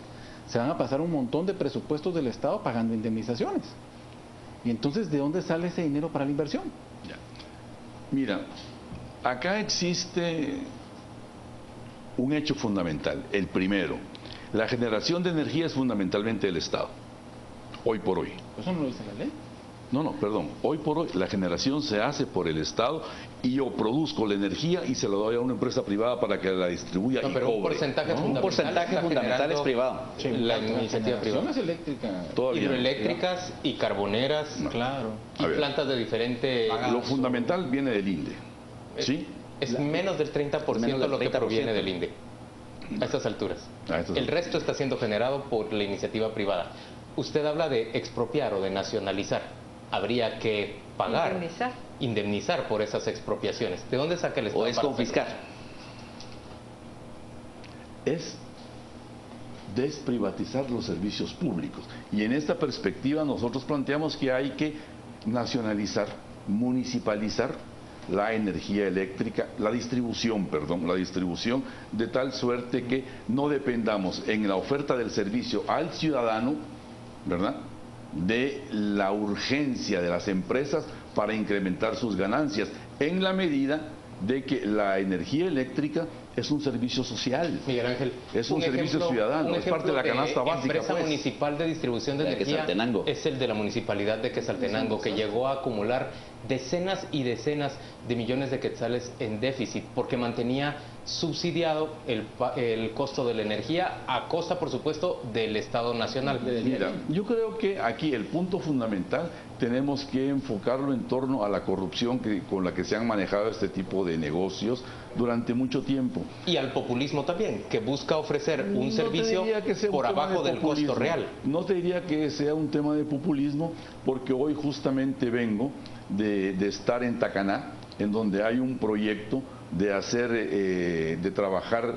se van a pasar un montón de presupuestos del Estado pagando indemnizaciones. Y entonces, ¿de dónde sale ese dinero para la inversión? Ya. Mira, acá existe un hecho fundamental. El primero, la generación de energía es fundamentalmente del Estado, hoy por hoy. ¿Eso no lo dice la ley? No, perdón. Hoy por hoy la generación se hace por el Estado y yo produzco la energía y se la doy a una empresa privada para que la distribuya y pero cobre. un porcentaje fundamental, Un porcentaje fundamental es privado. Sí, la iniciativa privada. es eléctrica. Todavía. Hidroeléctricas y carboneras, No. Claro. y A ver. plantas de diferente... Lo fundamental viene del INDE. ¿Sí? Es menos del 30% Menos del lo que 30%. proviene del INDE, a estas alturas. A estas El alturas. resto está siendo generado por la iniciativa privada. Usted habla de expropiar o de nacionalizar. Habría que pagar, indemnizar por esas expropiaciones. ¿De dónde saca el Estado? O es para confiscar. hacerlo? Es desprivatizar los servicios públicos. Y en esta perspectiva nosotros planteamos que hay que nacionalizar, municipalizar la energía eléctrica, la distribución, de tal suerte que no dependamos en la oferta del servicio al ciudadano, ¿verdad?, de la urgencia de las empresas para incrementar sus ganancias, en la medida de que la energía eléctrica es un servicio social. Miguel Ángel, Es un servicio ciudadano, es parte de la canasta básica. La empresa pues. municipal de distribución de La de energía Quetzaltenango. es el de la municipalidad de Quetzaltenango, que llegó a acumular decenas y decenas de millones de quetzales en déficit, porque mantenía subsidiado el costo de la energía a costa, por supuesto, del Estado Nacional. Mira, yo creo que aquí el punto fundamental tenemos que enfocarlo en torno a la corrupción con la que se han manejado este tipo de negocios durante mucho tiempo. Y al populismo también, que busca ofrecer un No servicio te diría que sea un por tema abajo de del costo populismo. real. No te diría que sea un tema de populismo, porque hoy justamente vengo de estar en Tacaná, en donde hay un proyecto de hacer, de trabajar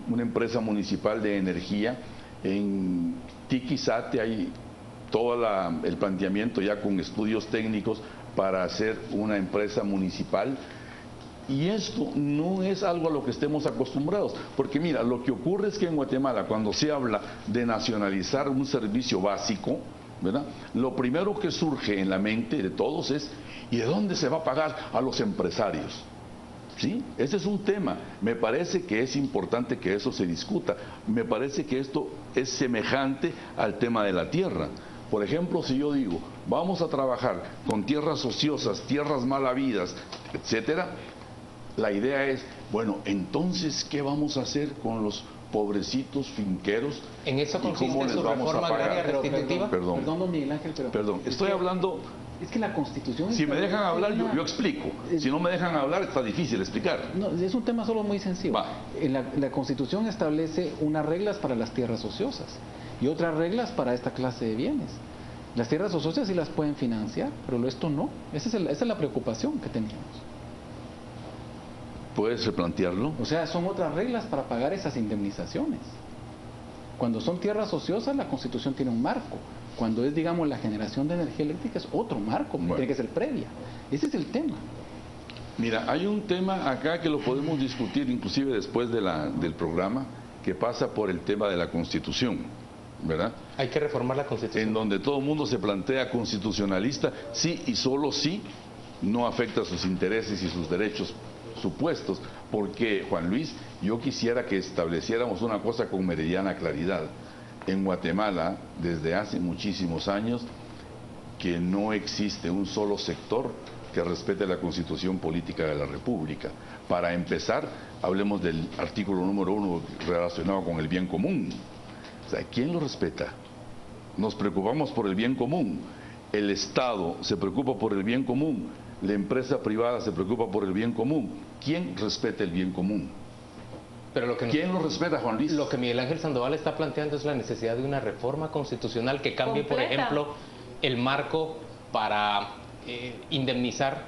una empresa municipal de energía. En Tiquizate hay todo el planteamiento ya con estudios técnicos para hacer una empresa municipal. Y esto no es algo a lo que estemos acostumbrados, porque mira, lo que ocurre es que en Guatemala, cuando se habla de nacionalizar un servicio básico, ¿verdad?, lo primero que surge en la mente de todos es, ¿y de dónde se va a pagar a los empresarios? ¿Sí? Ese es un tema. Me parece que es importante que eso se discuta. Me parece que esto es semejante al tema de la tierra. Por ejemplo, si yo digo, vamos a trabajar con tierras ociosas, tierras mal habidas, etcétera, la idea es, bueno, entonces, ¿qué vamos a hacer con los pobrecitos finqueros? ¿En eso ¿Y cómo consiste les su vamos a reforma pagar? agraria restitutiva? Perdón. Perdón, don Miguel Ángel, pero... Perdón, es estoy que- hablando... Es que la Constitución... Si me dejan establece hablar, una- yo explico. Si no me dejan hablar, está difícil explicar. No, es un tema solo muy sencillo. Va. La Constitución establece unas reglas para las tierras ociosas y otras reglas para esta clase de bienes. Las tierras ociosas sí las pueden financiar, pero esto no. Esa es la preocupación que teníamos. ¿Puedes replantearlo? O sea, son otras reglas para pagar esas indemnizaciones. Cuando son tierras ociosas, la Constitución tiene un marco. Cuando es, digamos, la generación de energía eléctrica, es otro marco, Bueno. tiene que ser previa. Ese es el tema. Mira, hay un tema acá que lo podemos discutir inclusive después del programa, que pasa por el tema de la Constitución, ¿verdad? Hay que reformar la Constitución. En donde todo el mundo se plantea constitucionalista, sí y solo sí, no afecta sus intereses y sus derechos supuestos, porque, Juan Luis, yo quisiera que estableciéramos una cosa con meridiana claridad. En Guatemala, desde hace muchísimos años, que no existe un solo sector que respete la Constitución Política de la República. Para empezar, hablemos del artículo número 1 relacionado con el bien común. O sea, ¿quién lo respeta? Nos preocupamos por el bien común. El Estado se preocupa por el bien común. La empresa privada se preocupa por el bien común. ¿Quién respeta el bien común? Pero ¿Quién lo respeta, Juan Luis? Lo que Miguel Ángel Sandoval está planteando es la necesidad de una reforma constitucional que cambie, por ejemplo, el marco para indemnizar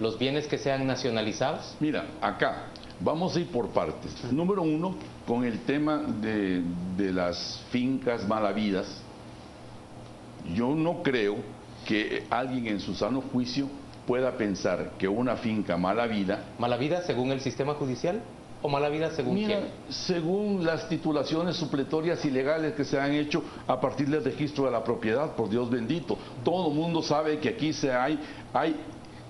los bienes que sean nacionalizados. Mira, acá vamos a ir por partes. Número 1, con el tema de las fincas malavidas. Yo no creo que alguien en su sano juicio pueda pensar que una finca mala vida... ¿Mala vida según el sistema judicial o mala vida según quién? Según las titulaciones supletorias ilegales que se han hecho a partir del registro de la propiedad, por Dios bendito. Todo el mundo sabe que aquí hay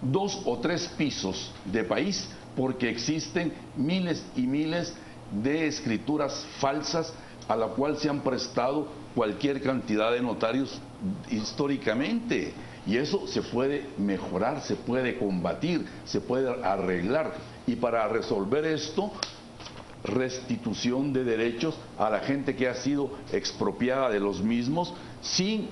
2 o 3 pisos de país porque existen miles y miles de escrituras falsas a la cual se han prestado cualquier cantidad de notarios históricamente. Y eso se puede mejorar, se puede combatir, se puede arreglar. Y para resolver esto, restitución de derechos a la gente que ha sido expropiada de los mismos, sin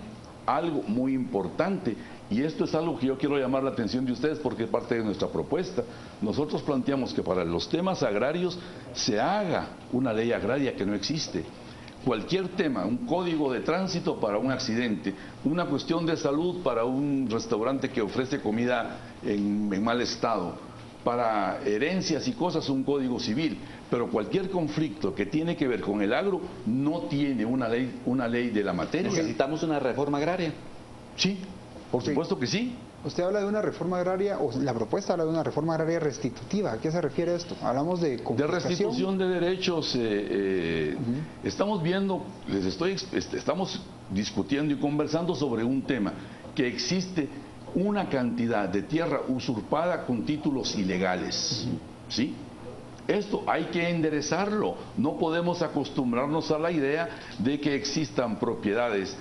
algo muy importante. Y esto es algo que yo quiero llamar la atención de ustedes porque es parte de nuestra propuesta. Nosotros planteamos que para los temas agrarios se haga una ley agraria que no existe. Cualquier tema, un código de tránsito para un accidente, una cuestión de salud para un restaurante que ofrece comida en mal estado, para herencias y cosas un código civil, pero cualquier conflicto que tiene que ver con el agro no tiene una ley de la materia. ¿Necesitamos una reforma agraria? Sí, por supuesto que sí. Usted habla de una reforma agraria, o la propuesta habla de una reforma agraria restitutiva. ¿A qué se refiere esto? Hablamos de confiscación. De restitución de derechos. Estamos viendo, estamos discutiendo y conversando sobre un tema que existe una cantidad de tierra usurpada con títulos ilegales. ¿Sí? Esto hay que enderezarlo. No podemos acostumbrarnos a la idea de que existan propiedades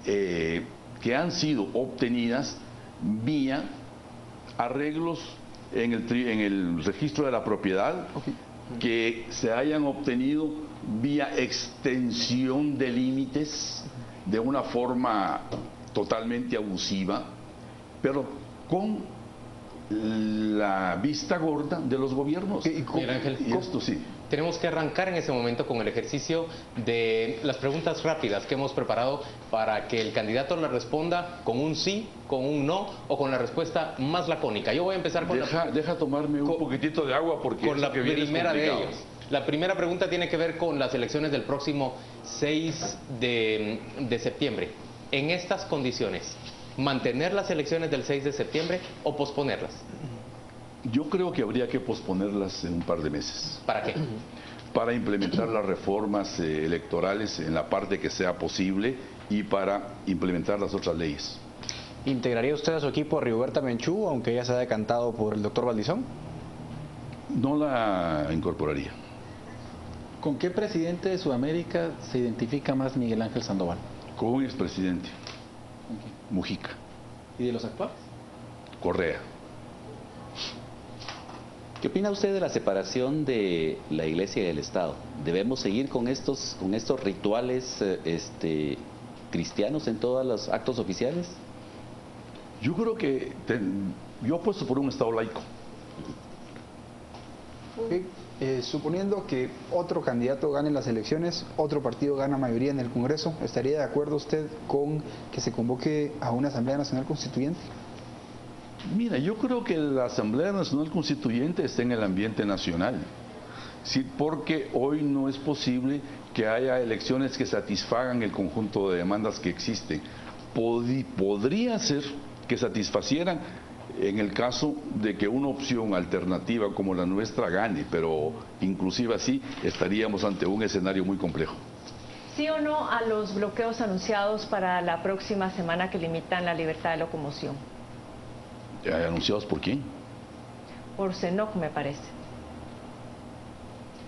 que han sido obtenidas vía arreglos en el registro de la propiedad, que se hayan obtenido vía extensión de límites de una forma totalmente abusiva, pero con la vista gorda de los gobiernos. Miguel Ángel, y esto sí. Tenemos que arrancar en ese momento con el ejercicio de las preguntas rápidas que hemos preparado para que el candidato la responda con un sí, con un no o con la respuesta más lacónica. Yo voy a empezar con deja tomarme un poquitito de agua porque con la primera de ellos. La primera pregunta tiene que ver con las elecciones del próximo 6 de septiembre. En estas condiciones, ¿mantener las elecciones del 6 de septiembre o posponerlas? Yo creo que habría que posponerlas en un par de meses. ¿Para qué? Para implementar las reformas electorales en la parte que sea posible y para implementar las otras leyes. ¿Integraría usted a su equipo a Rigoberta Menchú, aunque ella se ha decantado por el doctor Valdizón? No la incorporaría. ¿Con qué presidente de Sudamérica se identifica más Miguel Ángel Sandoval? Con un expresidente, Mujica. ¿Y de los actuales? Correa. ¿Qué opina usted de la separación de la Iglesia y el Estado? ¿Debemos seguir con estos rituales cristianos en todos los actos oficiales? Yo creo que yo apuesto por un Estado laico. Suponiendo que otro candidato gane las elecciones, otro partido gana mayoría en el Congreso, ¿estaría de acuerdo usted con que se convoque a una Asamblea Nacional Constituyente? Mira, yo creo que la Asamblea Nacional Constituyente está en el ambiente nacional, sí, porque hoy no es posible que haya elecciones que satisfagan el conjunto de demandas que existen. Podría ser que satisfacieran en el caso de que una opción alternativa como la nuestra gane, pero inclusive así estaríamos ante un escenario muy complejo. ¿Sí o no a los bloqueos anunciados para la próxima semana que limitan la libertad de locomoción? ¿Anunciados por quién? Por CENOC, me parece.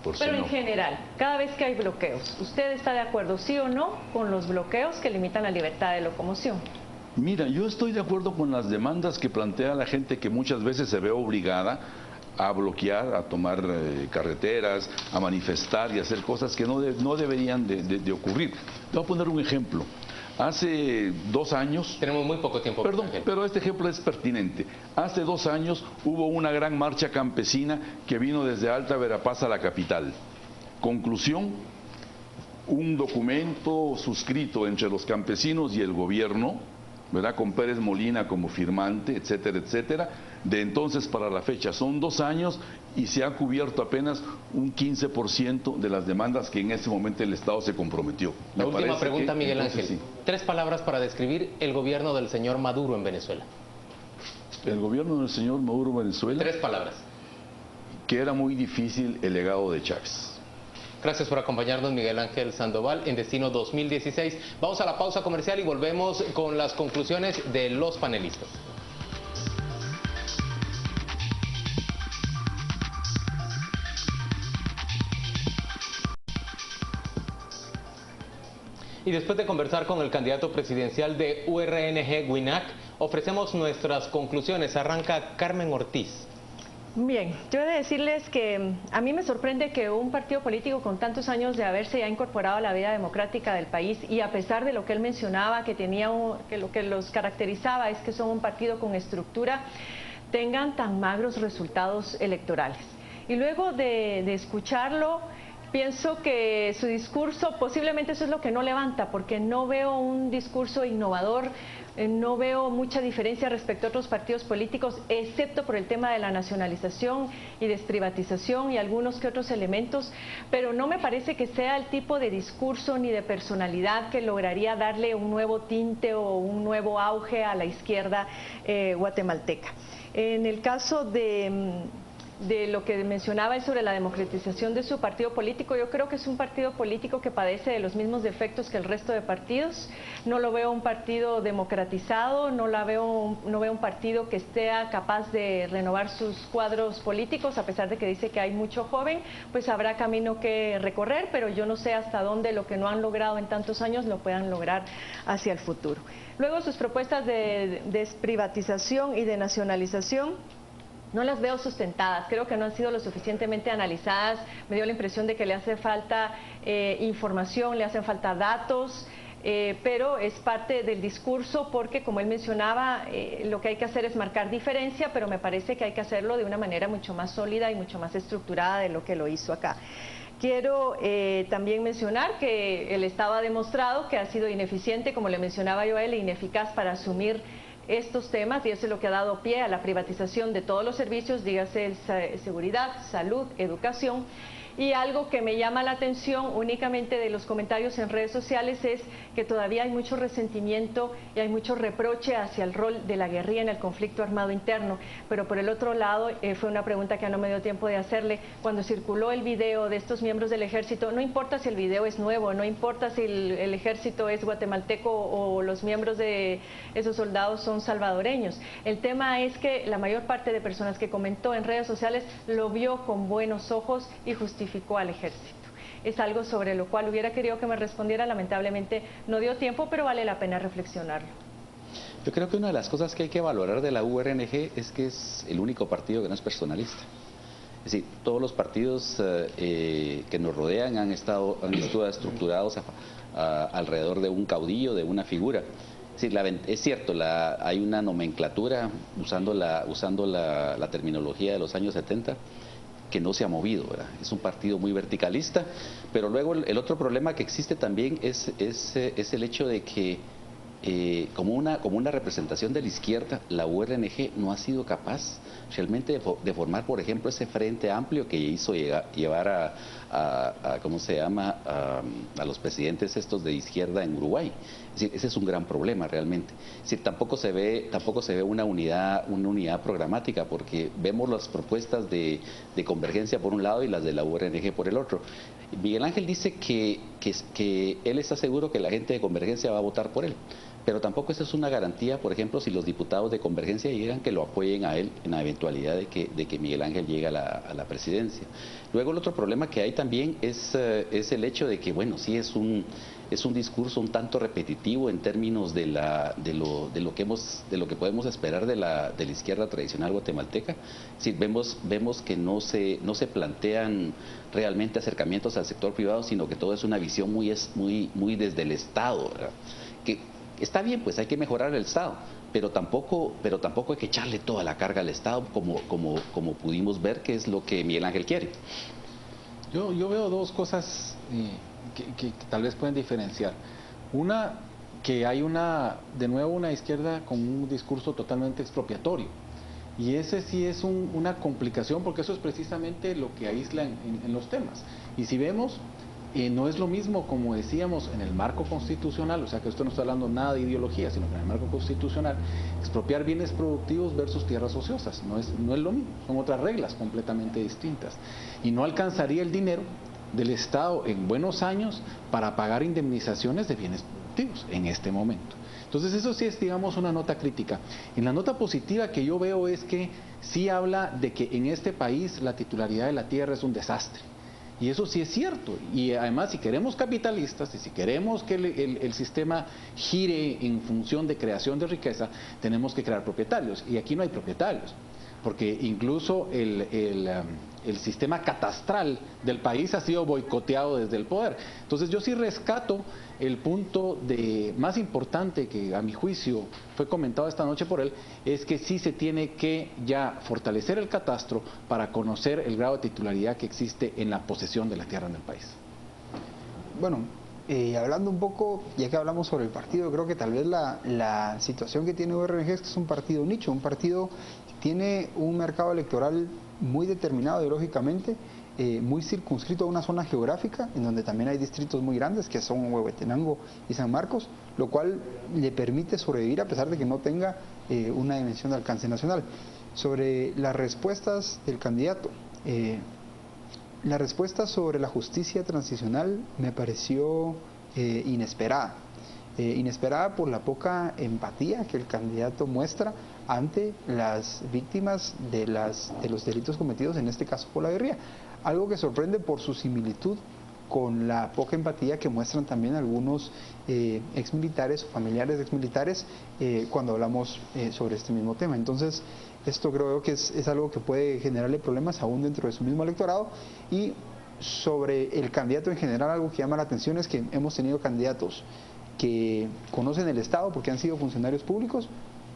Por Pero CENOC. en general, cada vez que hay bloqueos, ¿usted está de acuerdo, sí o no, con los bloqueos que limitan la libertad de locomoción? Mira, yo estoy de acuerdo con las demandas que plantea la gente que muchas veces se ve obligada a bloquear, a tomar carreteras, a manifestar y a hacer cosas que no deberían de ocurrir. Te voy a poner un ejemplo. Hace 2 años... Tenemos muy poco tiempo. Perdón, pero este ejemplo es pertinente. Hace 2 años hubo una gran marcha campesina que vino desde Alta Verapaz a la capital. Conclusión, un documento suscrito entre los campesinos y el gobierno, ¿verdad?, con Pérez Molina como firmante, etcétera, etcétera. De entonces para la fecha son 2 años y se ha cubierto apenas un 15% de las demandas que en ese momento el Estado se comprometió. La última pregunta, Miguel Ángel. Sí. 3 palabras para describir el gobierno del señor Maduro en Venezuela. El gobierno del señor Maduro en Venezuela. 3 palabras. Que era muy difícil el legado de Chávez. Gracias por acompañarnos, Miguel Ángel Sandoval, en Destino 2016. Vamos a la pausa comercial y volvemos con las conclusiones de los panelistas. Y después de conversar con el candidato presidencial de URNG WINAC, ofrecemos nuestras conclusiones. Arranca Carmen Ortiz. Bien, yo he de decirles que a mí me sorprende que un partido político con tantos años de haberse ya incorporado a la vida democrática del país, y a pesar de lo que él mencionaba, que lo que los caracterizaba es que son un partido con estructura, tengan tan magros resultados electorales. Y luego de escucharlo, pienso que su discurso, posiblemente eso es lo que no levanta, porque no veo un discurso innovador, no veo mucha diferencia respecto a otros partidos políticos, excepto por el tema de la nacionalización y desprivatización y algunos que otros elementos, pero no me parece que sea el tipo de discurso ni de personalidad que lograría darle un nuevo tinte o un nuevo auge a la izquierda guatemalteca. En el caso de lo que mencionaba sobre la democratización de su partido político, yo creo que es un partido político que padece de los mismos defectos que el resto de partidos. No lo veo un partido democratizado, no veo un partido que esté capaz de renovar sus cuadros políticos, a pesar de que dice que hay mucho joven, pues habrá camino que recorrer, pero yo no sé hasta dónde lo que no han logrado en tantos años lo puedan lograr hacia el futuro. Luego, sus propuestas de desprivatización y de nacionalización, no las veo sustentadas, creo que no han sido lo suficientemente analizadas. Me dio la impresión de que le hace falta información, le hacen falta datos, pero es parte del discurso porque, como él mencionaba, lo que hay que hacer es marcar diferencia, pero me parece que hay que hacerlo de una manera mucho más sólida y mucho más estructurada de lo que lo hizo acá. Quiero también mencionar que el Estado ha demostrado que ha sido ineficiente, como le mencionaba yo a él, e ineficaz para asumir estos temas, y eso es lo que ha dado pie a la privatización de todos los servicios, dígase seguridad, salud, educación. Y algo que me llama la atención únicamente de los comentarios en redes sociales es que todavía hay mucho resentimiento y hay mucho reproche hacia el rol de la guerrilla en el conflicto armado interno. Pero por el otro lado, fue una pregunta que no me dio tiempo de hacerle, cuando circuló el video de estos miembros del ejército, no importa si el video es nuevo, no importa si el ejército es guatemalteco o los miembros de esos soldados son salvadoreños. El tema es que la mayor parte de personas que comentó en redes sociales lo vio con buenos ojos y justificó al ejército. Es algo sobre lo cual hubiera querido que me respondiera, lamentablemente no dio tiempo, pero vale la pena reflexionarlo. Yo creo que una de las cosas que hay que valorar de la URNG es que es el único partido que no es personalista. Es decir, todos los partidos que nos rodean han estado estructurados alrededor de un caudillo, de una figura. Es cierto, hay una nomenclatura, usando la terminología de los años 70, que no se ha movido, ¿verdad? Es un partido muy verticalista, pero luego el otro problema que existe también es el hecho de que como una representación de la izquierda, la URNG no ha sido capaz realmente de formar, por ejemplo, ese frente amplio que hizo llevar ¿cómo se llama?, a los presidentes estos de izquierda en Uruguay. Es decir, ese es un gran problema realmente. Es decir, tampoco se ve una unidad programática, porque vemos las propuestas de Convergencia por un lado y las de la URNG por el otro. Miguel Ángel dice que él está seguro que la gente de Convergencia va a votar por él, pero tampoco esa es una garantía, por ejemplo, si los diputados de Convergencia llegan, que lo apoyen a él en la eventualidad de que Miguel Ángel llegue a la presidencia. Luego el otro problema que hay también es el hecho de que, bueno, sí es es un discurso un tanto repetitivo en términos de lo que podemos esperar de la izquierda tradicional guatemalteca. Es decir, vemos que no se plantean realmente acercamientos al sector privado, sino que todo es una visión muy desde el Estado, ¿verdad? Que está bien, pues hay que mejorar el Estado, pero tampoco hay que echarle toda la carga al Estado como pudimos ver que es lo que Miguel Ángel quiere. Yo veo dos cosas que tal vez pueden diferenciar. Una, que hay de nuevo una izquierda con un discurso totalmente expropiatorio. Y ese sí es una complicación, porque eso es precisamente lo que aísla en los temas. Y si vemos, no es lo mismo, como decíamos, en el marco constitucional, o sea que esto no está hablando nada de ideología, sino que en el marco constitucional, expropiar bienes productivos versus tierras ociosas, no es lo mismo, son otras reglas completamente distintas. Y no alcanzaría el dinero del Estado en buenos años para pagar indemnizaciones de bienes productivos en este momento. Entonces eso sí es, digamos, una nota crítica. En la nota positiva que yo veo es que sí habla de que en este país la titularidad de la tierra es un desastre. Y eso sí es cierto. Y además, si queremos capitalistas y si queremos que el sistema gire en función de creación de riqueza, tenemos que crear propietarios. Y aquí no hay propietarios, porque incluso el sistema catastral del país ha sido boicoteado desde el poder. Entonces yo sí rescato el punto más importante que a mi juicio fue comentado esta noche por él, es que sí se tiene que ya fortalecer el catastro para conocer el grado de titularidad que existe en la posesión de la tierra en el país. Bueno, hablando un poco, ya que hablamos sobre el partido, creo que tal vez la situación que tiene URNG es que es un partido nicho, un partido que tiene un mercado electoral muy determinado ideológicamente, muy circunscrito a una zona geográfica, en donde también hay distritos muy grandes, que son Huehuetenango y San Marcos, lo cual le permite sobrevivir a pesar de que no tenga una dimensión de alcance nacional. Sobre las respuestas del candidato, la respuesta sobre la justicia transicional me pareció inesperada. Inesperada por la poca empatía que el candidato muestra ante las víctimas de los delitos cometidos, en este caso por la guerrilla. Algo que sorprende por su similitud con la poca empatía que muestran también algunos exmilitares o familiares de exmilitares cuando hablamos sobre este mismo tema. Entonces, esto creo que es algo que puede generarle problemas aún dentro de su mismo electorado. Y sobre el candidato en general, algo que llama la atención es que hemos tenido candidatos que conocen el Estado porque han sido funcionarios públicos.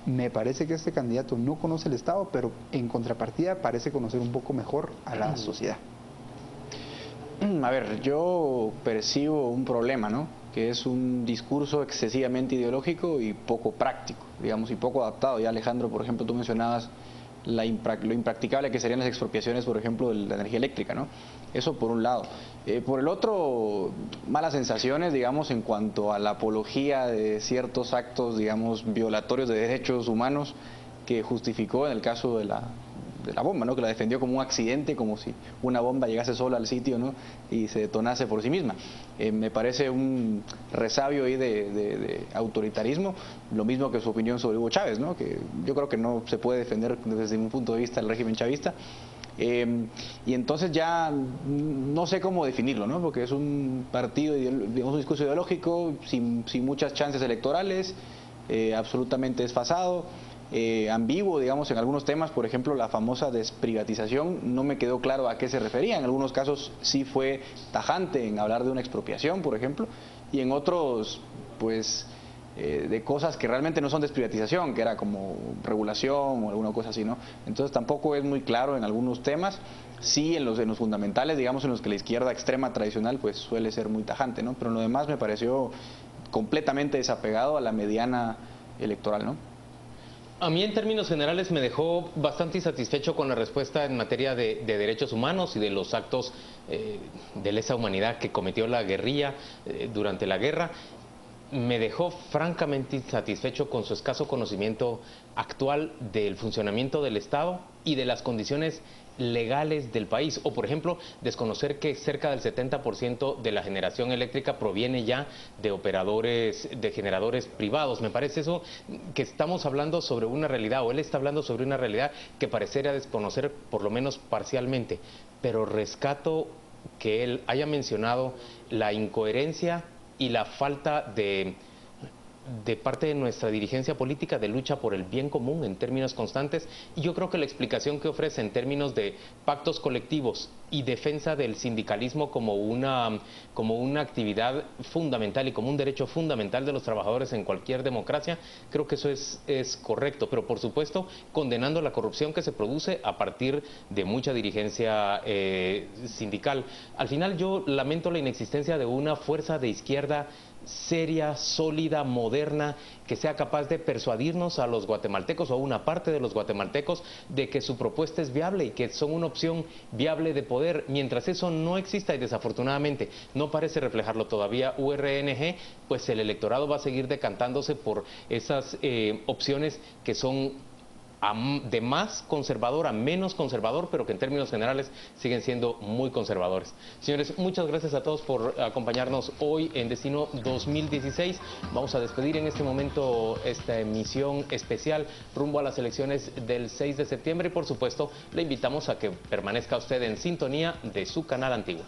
Me parece que este candidato no conoce el Estado, pero en contrapartida parece conocer un poco mejor a la sociedad. A ver, yo percibo un problema, ¿no? Que es un discurso excesivamente ideológico y poco práctico, digamos, y poco adaptado. Ya Alejandro, por ejemplo, tú mencionabas lo impracticable que serían las expropiaciones, por ejemplo, de la energía eléctrica, ¿no? Eso por un lado. Por el otro, malas sensaciones, digamos, en cuanto a la apología de ciertos actos, digamos, violatorios de derechos humanos que justificó en el caso de la bomba, ¿no? Que la defendió como un accidente, como si una bomba llegase sola al sitio, ¿no? Y se detonase por sí misma. Me parece un resabio ahí de autoritarismo, lo mismo que su opinión sobre Hugo Chávez, ¿no? Que yo creo que no se puede defender desde un punto de vista el régimen chavista. Y entonces ya no sé cómo definirlo, ¿no? Porque es un partido, digamos, un discurso ideológico sin muchas chances electorales, absolutamente desfasado. Ambiguo, digamos, en algunos temas. Por ejemplo, la famosa desprivatización, no me quedó claro a qué se refería. En algunos casos sí fue tajante en hablar de una expropiación, por ejemplo, y en otros, pues, de cosas que realmente no son desprivatización, que era como regulación o alguna cosa así, ¿no? Entonces tampoco es muy claro en algunos temas. Sí, en los fundamentales, digamos, en los que la izquierda extrema tradicional pues suele ser muy tajante, ¿no? Pero en lo demás me pareció completamente desapegado a la mediana electoral, ¿no? A mí en términos generales me dejó bastante insatisfecho con la respuesta en materia de derechos humanos y de los actos de lesa humanidad que cometió la guerrilla durante la guerra. Me dejó francamente insatisfecho con su escaso conocimiento actual del funcionamiento del Estado y de las condiciones legales del país, o por ejemplo desconocer que cerca del 70% de la generación eléctrica proviene ya de operadores, de generadores privados. Me parece eso que estamos hablando sobre una realidad, o él está hablando sobre una realidad que pareciera desconocer por lo menos parcialmente, pero rescato que él haya mencionado la incoherencia y la falta de parte de nuestra dirigencia política de lucha por el bien común en términos constantes, y yo creo que la explicación que ofrece en términos de pactos colectivos y defensa del sindicalismo como una actividad fundamental y como un derecho fundamental de los trabajadores en cualquier democracia, creo que eso es correcto, pero por supuesto condenando la corrupción que se produce a partir de mucha dirigencia sindical. Al final yo lamento la inexistencia de una fuerza de izquierda seria, sólida, moderna, que sea capaz de persuadirnos a los guatemaltecos o a una parte de los guatemaltecos de que su propuesta es viable y que son una opción viable de poder. Mientras eso no exista, y desafortunadamente no parece reflejarlo todavía URNG, pues el electorado va a seguir decantándose por esas opciones que son de más conservador a menos conservador, pero que en términos generales siguen siendo muy conservadores. Señores, muchas gracias a todos por acompañarnos hoy en Destino 2016. Vamos a despedir en este momento esta emisión especial rumbo a las elecciones del 6 de septiembre y por supuesto le invitamos a que permanezca usted en sintonía de su canal antiguo.